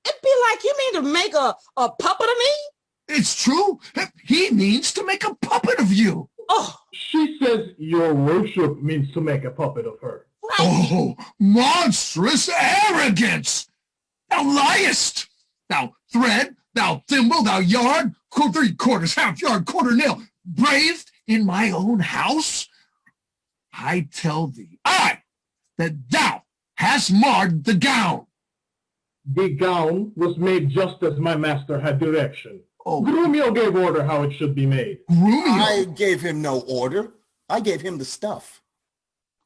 It'd be like you mean to make a puppet of me? It's true. He means to make a puppet of you. Oh, She says your worship means to make a puppet of her. right. Oh, monstrous arrogance! Thou liest! Thou thread, Thou thimble, thou yard, 3/4, half yard, quarter nail, braved in my own house? I tell thee, that thou hast marred the gown. The gown was made just as my master had direction. Oh. Grumio gave order how it should be made. Grumio? I gave him no order. I gave him the stuff.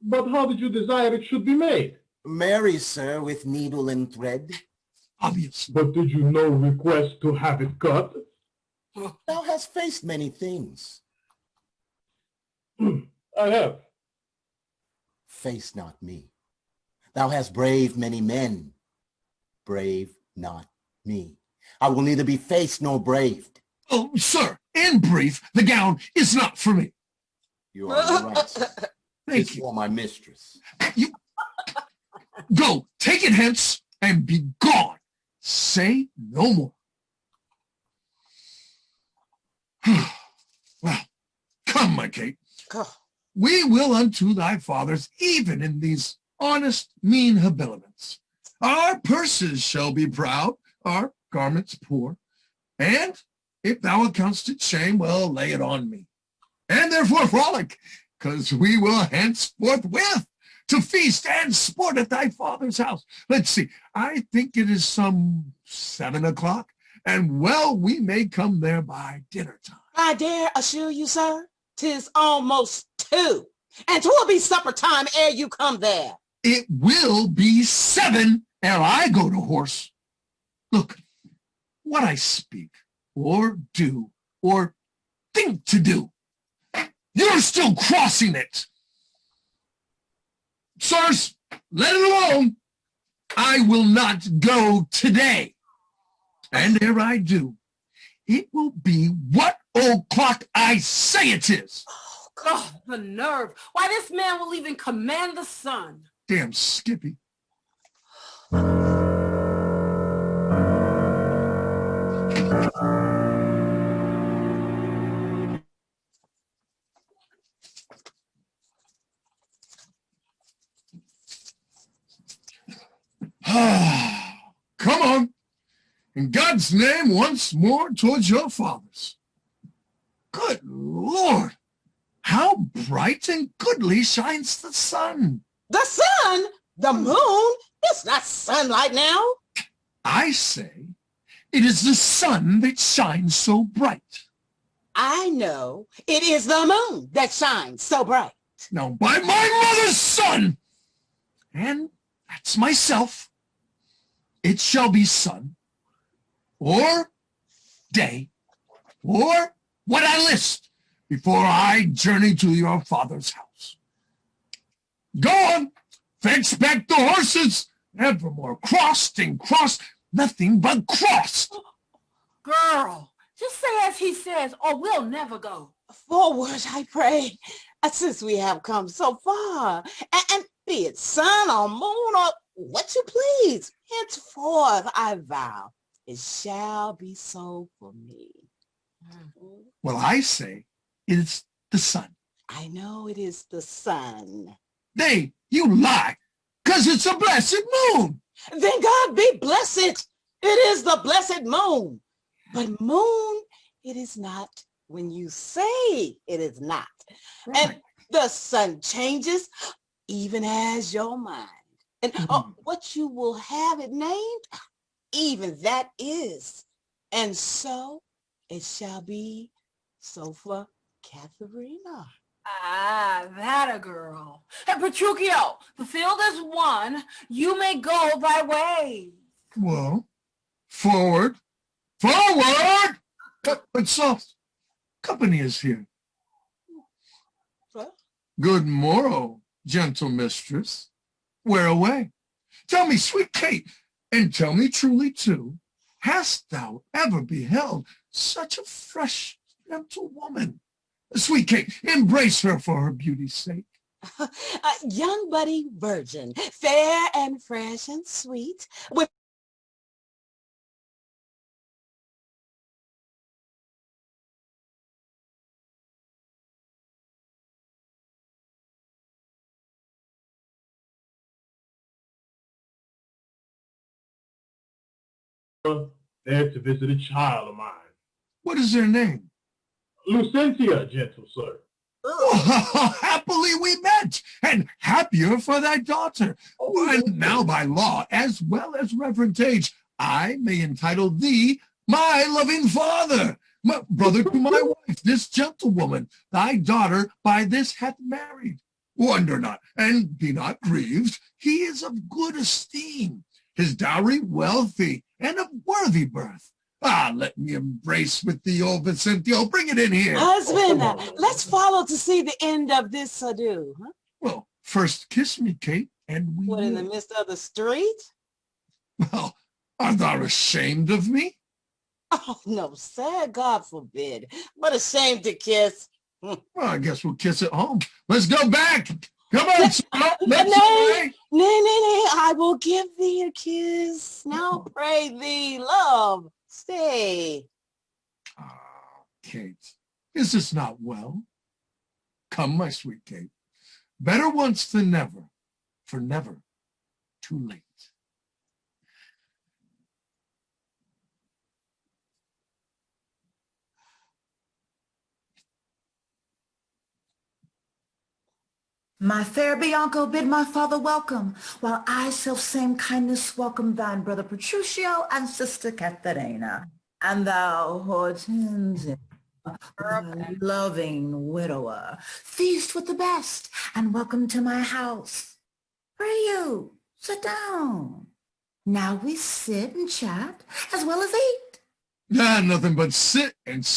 But how did you desire it should be made? Marry, sir, with needle and thread. Obvious. But did you no request to have it cut? Thou hast faced many things. I have. Face not me. Thou hast braved many men. Brave not me. I will neither be faced nor braved. Oh, sir, in brief, the gown is not for me. You are right. Thank it's you. for my mistress. You go, take it hence, and be gone. Say no more. Well, come, my Kate. We will unto thy fathers, even in these honest, mean habiliments. Our purses shall be proud, our garments poor, and if thou account'st it shame, well, lay it on me. And therefore frolic, 'cause we will henceforth with to feast and sport at thy father's house. Let's see, I think it is some 7 o'clock, and well, we may come there by dinner time. I dare assure you, sir, 'tis almost 2, and 'twill be supper time ere you come there. It will be 7 ere I go to horse. Look, what I speak, or do, or think to do, you're still crossing it. Sirs, let it alone. I will not go today. And ere I do, it will be what o'clock I say it is. Oh, God, the nerve. Why, this man will even command the sun. Damn Skippy. Come on. In God's name, once more towards your fathers. Good Lord, how bright and goodly shines the sun. The sun? The moon? It's not sunlight now. I say, it is the sun that shines so bright. I know it is the moon that shines so bright. Now, by my mother's son, and that's myself, it shall be sun, or day, or what I list, before I journey to your father's house. Go on, fetch back the horses, evermore crossed and crossed, nothing but crossed. Girl, just say as he says, or we'll never go. Forward, I pray, since we have come so far, and be it sun or moon or what you please, henceforth I vow it shall be so for me. Well, I say it's the sun. I know it is the sun. Nay, you lie, 'cause it's a blessed moon. Then God be blessed. It is the blessed moon. But moon, it is not when you say it is not. Right. And the sun changes even as your mind. And what you will have it named, even that is. And so it shall be so for Katharina. Ah, that a girl. Hey, Petruchio, the field is won. You may go thy way. Well, forward, forward! But soft, company is here. What? Good morrow, gentle mistress. Where away? Tell me, sweet Kate, and tell me truly too, hast thou ever beheld such a fresh, gentle woman? Sweet Kate, embrace her for her beauty's sake. Young budding virgin, fair and fresh and sweet, with there to visit a child of mine. What is their name? Lucentia, gentle sir. Oh, happily we met, and happier for thy daughter. And now by law, as well as reverent age, I may entitle thee my loving father, my brother to my wife, this gentlewoman, thy daughter by this hath married. Wonder not, and be not grieved, he is of good esteem, his dowry wealthy, and of worthy birth. Ah, let me embrace with thee, old Vicentio. Bring it in here. Husband, let's follow to see the end of this ado. Huh? Well, first kiss me, Kate, and we What, in the midst of the street? Well, art thou ashamed of me? Oh, no, sir, God forbid. But ashamed to kiss. Well, I guess we'll kiss at home. Let's go back. Come on, sir. Nay, I will give thee a kiss. Now pray thee, love, stay. Ah, Kate, is this not well? Come, my sweet Kate. Better once than never, for never too late. My fair Bianco, bid my father welcome, while I self-same kindness welcome thine brother Petruchio and sister Katharina, and thou, Hortensia, my loving widower, feast with the best, and welcome to my house. Pray you, sit down. Now we sit and chat, as well as eat. Nothing but sit and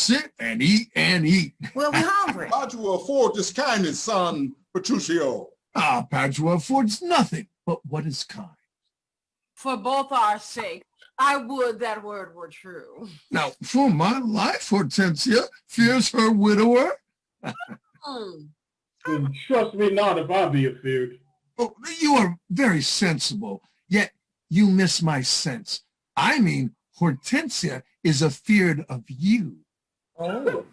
eat and eat. Well, we hungry. Padua afford this kindness, son Petruchio. Ah, Padua affords nothing but what is kind. For both our sake, I would that word were true. Now, for my life, Hortensia fears her widower. Then trust me not if I be afeard. Oh, you are very sensible, yet you miss my sense. I mean, Hortensia is afeard of you. Oh.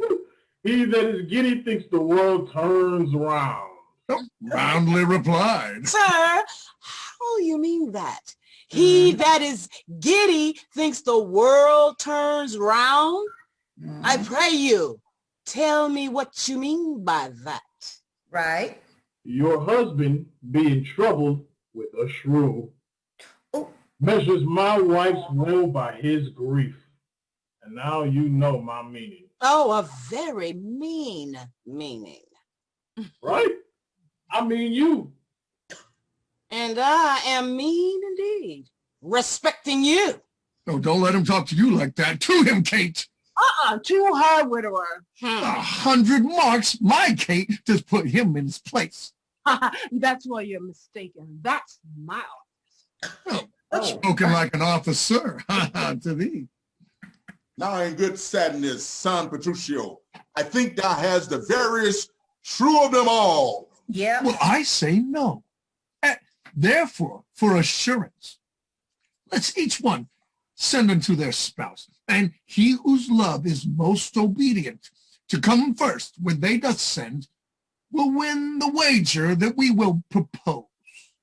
He that is giddy thinks the world turns round. Oh, roundly replied. Sir, how you mean that? He that is giddy thinks the world turns round? I pray you, tell me what you mean by that. Right. Your husband, being troubled with a shrew, measures my wife's woe by his grief. And now you know my meaning. Oh, a very mean meaning. Right? I mean you. And I am mean indeed, respecting you. Oh, don't let him talk to you like that. To him, Kate. To her widower. 100 marks, my Kate, to put him in his place. That's where you're mistaken. That's my office. Spoken like an officer. To thee. Now in good sadness, son Petruchio, I think thou hast the veriest shrew of them all. Yeah. Well, I say no. Therefore, for assurance, let's each one send unto their spouse, and he whose love is most obedient to come first when they doth send will win the wager that we will propose.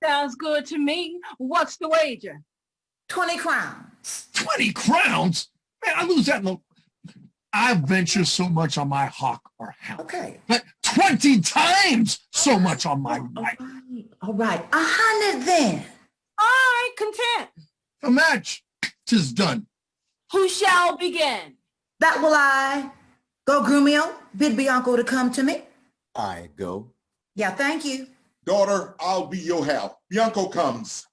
Sounds good to me. What's the wager? 20 crowns. 20 crowns? Man, I lose that in the... I venture so much on my hawk or hound. Okay. But 20 times so much on my wife. All right. 100 then. All right, content. A match. 'Tis done. Who shall begin? That will I. Go, Grumio. Bid Bianco to come to me. I go. Yeah, thank you. Daughter, I'll be your half. Bianco comes.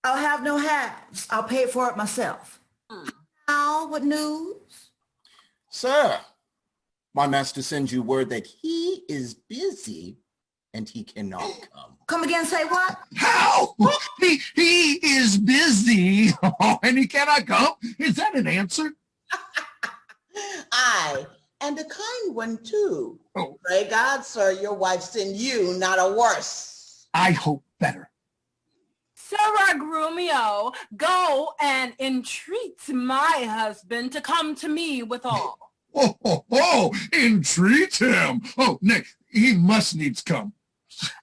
I'll have no halves. I'll pay for it myself. Now, what news? Sir, my master sends you word that he is busy and he cannot come. Come again, say what? How? He is busy and he cannot come? Is that an answer? Aye, and a kind one too. Oh. Pray God, sir, your wife send you not a worse. I hope better. Sir Grumio, go and entreat my husband to come to me withal. Entreat him. Oh, nay, he must needs come.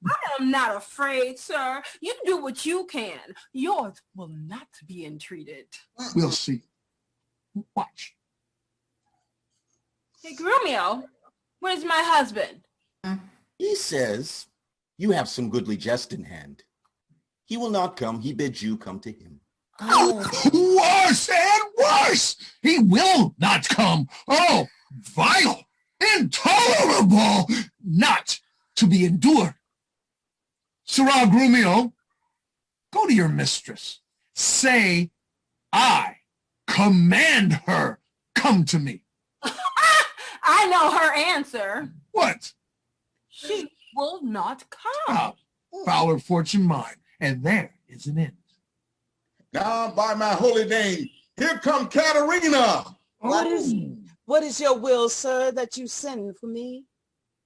I am not afraid, sir. You do what you can. Yours will not be entreated. We'll see. Watch. Hey, Grumio, where's my husband? He says you have some goodly jest in hand. He will not come. He bids you come to him. Worse and worse! He will not come. Oh, vile, intolerable, not to be endured. Sirrah Grumio, go to your mistress. Say, I command her, come to me. I know her answer. What? She will not come. Ah, fouler fortune mine, and there is an end. Now, by my holy name, here come Katharina. What is your will, sir, that you send for me?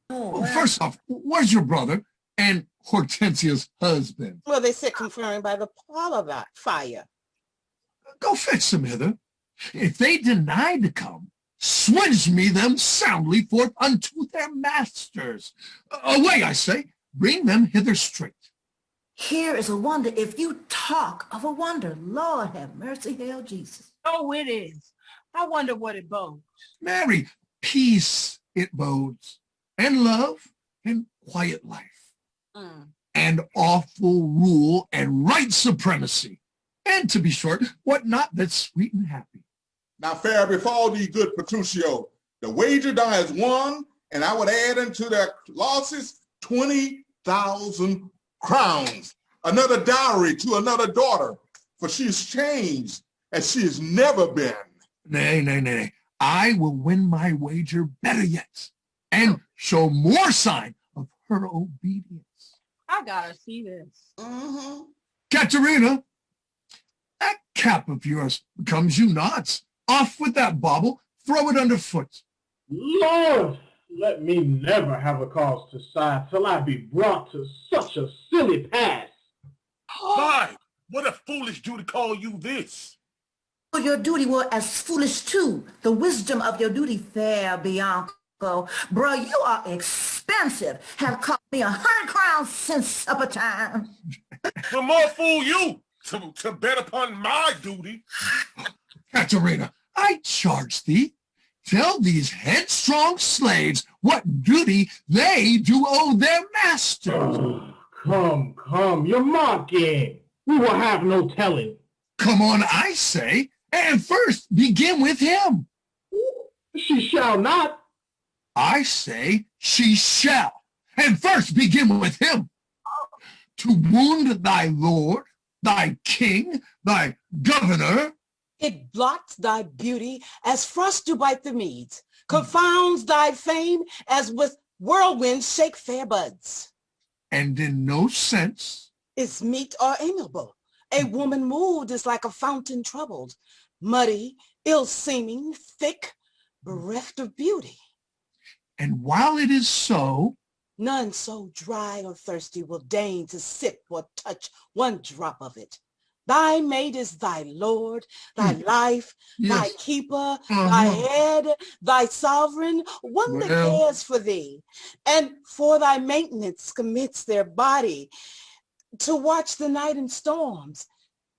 Well, first off, where's your brother and Hortensia's husband? Well, they sit conferring by the parlor fire. Go fetch them hither. If they deny to come, swinge me them soundly forth unto their masters. Away, I say, bring them hither straight. Here is a wonder if you talk of a wonder. Lord have mercy, hail Jesus. Oh, it is. I wonder what it bodes. Mary, peace it bodes, and love, and quiet life, and awful rule, and right supremacy, and to be short, what not that's sweet and happy. Now fair befall thee, good Petruchio. The wager thou is won, and I would add into their losses 20,000 crowns, another dowry to another daughter, for she is changed as she has never been. Nay, nay, nay. I will win my wager better yet, and show more sign of her obedience. I gotta see this. Katharina, that cap of yours becomes you not. Off with that bauble, throw it underfoot. Lord, let me never have a cause to sigh till I be brought to such a silly pass. Why? What a foolish Jew to call you this. For your duty were as foolish too. The wisdom of your duty, fair Bianco. Bruh, you are expensive. Have cost me 100 crowns since supper time. The more fool you to bet upon my duty. Katharina, I charge thee, tell these headstrong slaves what duty they do owe their masters. Oh, come, you're mocking. We will have no telling. Come on, I say, and first begin with him. She shall not. I say she shall, and first begin with him. To wound thy lord, thy king, thy governor. It blots thy beauty as frost do bite the meads, confounds thy fame as with whirlwinds shake fair buds. And in no sense is meet or amiable. A woman moved is like a fountain troubled, muddy, ill-seeming, thick, bereft of beauty. And while it is so, none so dry or thirsty will deign to sip or touch one drop of it. Thy mate is thy lord, thy life, thy keeper, thy head, thy sovereign, one that cares for thee, and for thy maintenance commits their body to watch the night in storms,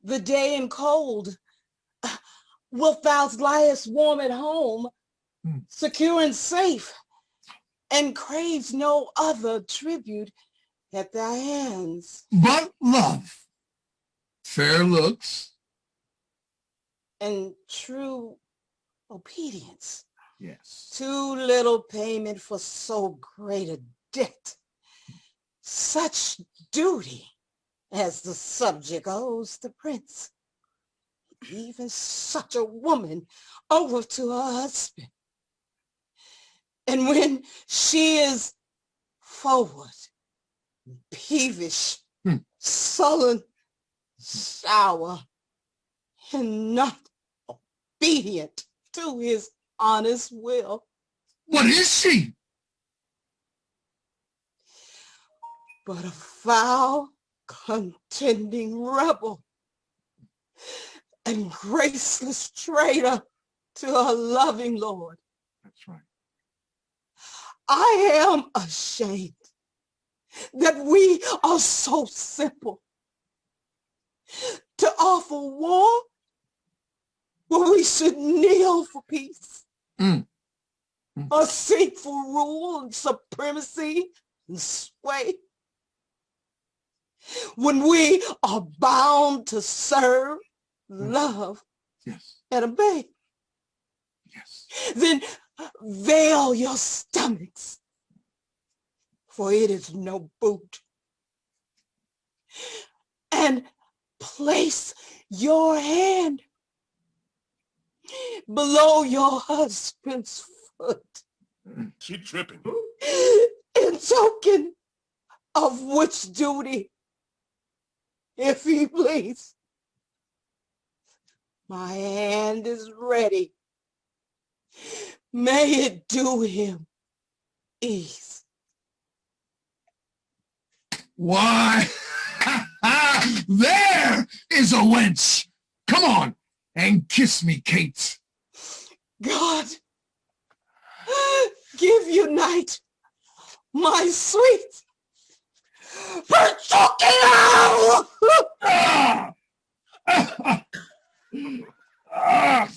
the day in cold. Wilt thou liest warm at home, secure and safe, and craves no other tribute at thy hands. But love, fair looks, and true obedience. Yes. Too little payment for so great a debt. Such duty as the subject owes the prince. Even such a woman over to her husband. And when she is forward, peevish, sullen, sour, and not obedient to his honest will. What is she? But a foul, contending rebel and graceless traitor to her loving Lord. That's right. I am ashamed that we are so simple to offer war where we should kneel for peace, Mm. or seek for rule and supremacy and sway, when we are bound to serve, love, Yes. and obey, Yes. then veil your stomachs, for it is no boot, and place your hand below your husband's foot, She tripping. in token of which duty, if he please, my hand is ready. May it do him ease. Why, there is a wench. Come on and kiss me, Kate. God, give unite my sweet Petruchio! Ah! Ah!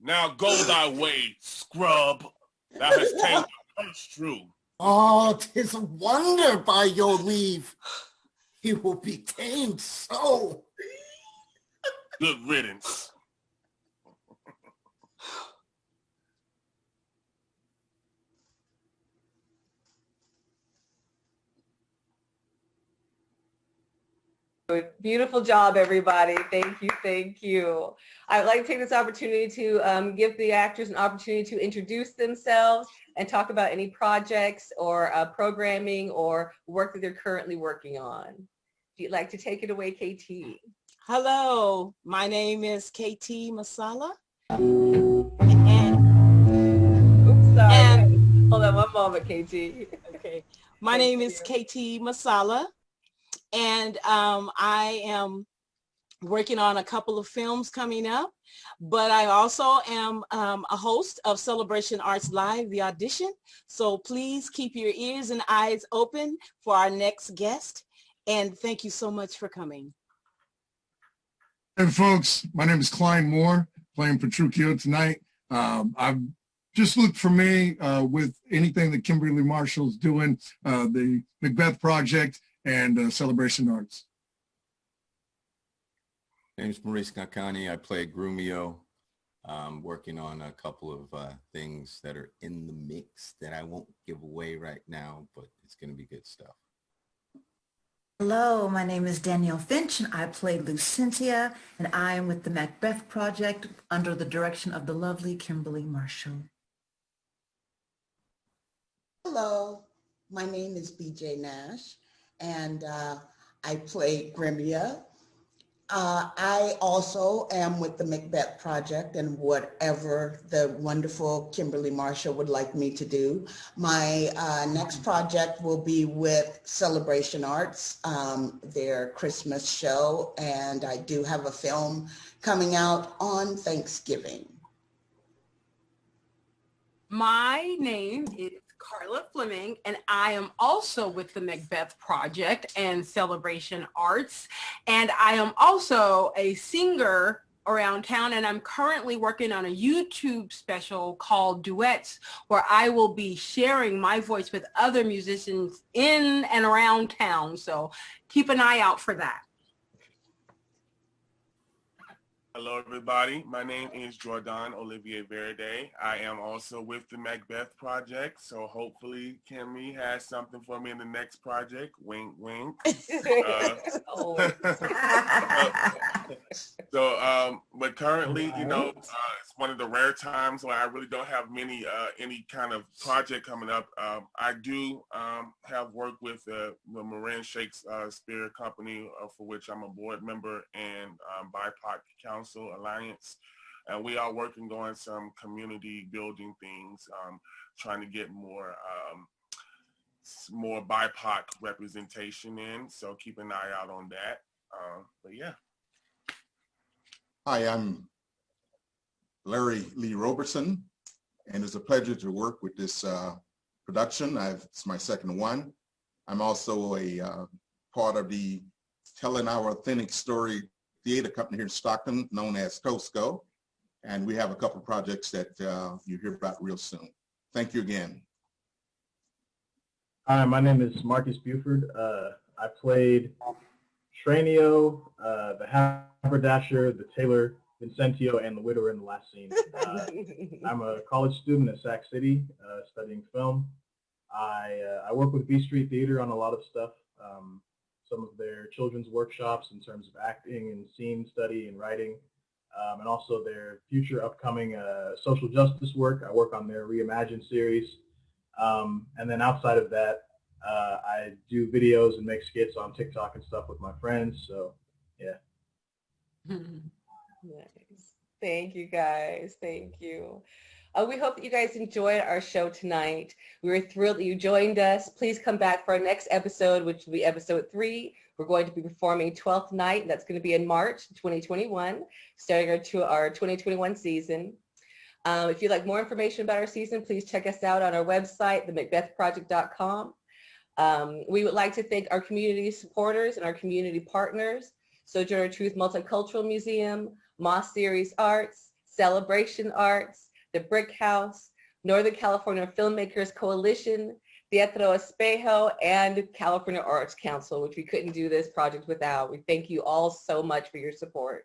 Now go thy way, scrub. Thou hast tamed the shrew. Oh, 'tis a wonder by your leave. He will be tamed so. Good riddance. Beautiful job, everybody. Thank you, thank you. I'd like to take this opportunity to give the actors an opportunity to introduce themselves and talk about any projects or programming or work that they're currently working on. If you'd like to take it away, KT. Hello, my name is KT Masala. Oops, sorry. Hold on one moment, KT. Okay, my name is KT Masala, and I am working on a couple of films coming up, but I also am a host of Celebration Arts Live, The Audition. So please keep your ears and eyes open for our next guest. And thank you so much for coming. Hey folks, my name is Klein Moore, playing Petruchio tonight. I've just looked for me with anything that Kimberly Marshall's doing, the MACBETH Project and Celebration Arts. My name is Maurice Nakani. I play Grumio. I'm working on a couple of things that are in the mix that I won't give away right now, but it's going to be good stuff. Hello, my name is Danielle Finch, and I play Lucentia, and I am with the MACBETH Project under the direction of the lovely Kimberly Marshall. Hello, my name is BJ Nash, and I play Grimia. I also am with the MACBETH Project and whatever the wonderful Kimberly Marshall would like me to do. My next project will be with Celebration Arts, their Christmas show, and I do have a film coming out on Thanksgiving. My name is Carla Fleming, and I am also with the MACBETH Project and Celebration Arts, and I am also a singer around town, and I'm currently working on a YouTube special called Duets, where I will be sharing my voice with other musicians in and around town, so keep an eye out for that. Hello, everybody. My name is Jordan Olivier Verde. I am also with the MACBETH Project, so hopefully Kimmy has something for me in the next project. Wink, wink. But currently, you know, it's one of the rare times where I really don't have any kind of project coming up. I do have work with the Marin Shakespeare Company, for which I'm a board member, and BIPOC Council Alliance, and we are working on some community building things, trying to get more BIPOC representation in, so keep an eye out on that. But yeah. Hi, I'm Larry Lee Robertson, and it's a pleasure to work with this production. It's my second one. I'm also a part of the telling our authentic story theater company here in Stockton, known as Tosco. And we have a couple of projects that you hear about real soon. Thank you again. Hi, my name is Marcus Buford. I played Tranio, the haberdasher, the tailor, Vincentio, and the widower in the last scene. I'm a college student at Sac City studying film. I work with B Street Theater on a lot of stuff, some of their children's workshops in terms of acting and scene study and writing, and also their future upcoming social justice work. I work on their Reimagine series. And then outside of that, I do videos and make skits on TikTok and stuff with my friends. So, yeah. Nice. Thank you, guys. Thank you. We hope that you guys enjoyed our show tonight. We were thrilled that you joined us. Please come back for our next episode, which will be episode 3. We're going to be performing 12th Night, and that's going to be in March 2021, starting our 2021 season. If you'd like more information about our season, please check us out on our website, themacbethproject.com. We would like to thank our community supporters and our community partners, Sojourner Truth Multicultural Museum, Moss Series Arts, Celebration Arts, the Brick House, Northern California Filmmakers Coalition, Teatro Espejo, and California Arts Council, which we couldn't do this project without. We thank you all so much for your support.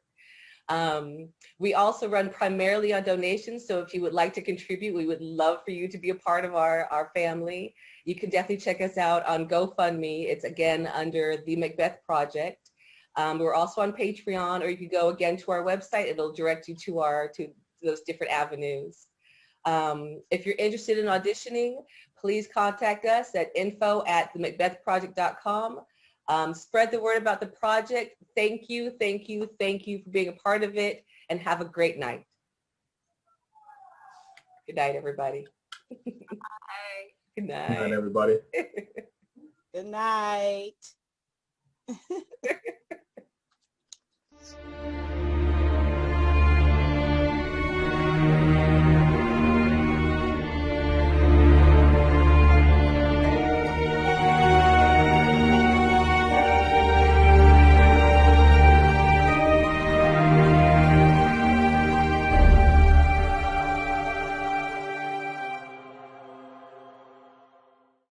We also run primarily on donations, so if you would like to contribute, we would love for you to be a part of our family. You can definitely check us out on GoFundMe. It's again under the Macbeth Project. We're also on Patreon, or you could go again to our website. It'll direct you to those different avenues. If you're interested in auditioning, please contact us at info@themacbethproject.com. Spread the word about the project. Thank you, thank you, thank you for being a part of it, and have a great night. Good night, everybody. Bye. Good night. Good night, everybody. Good night.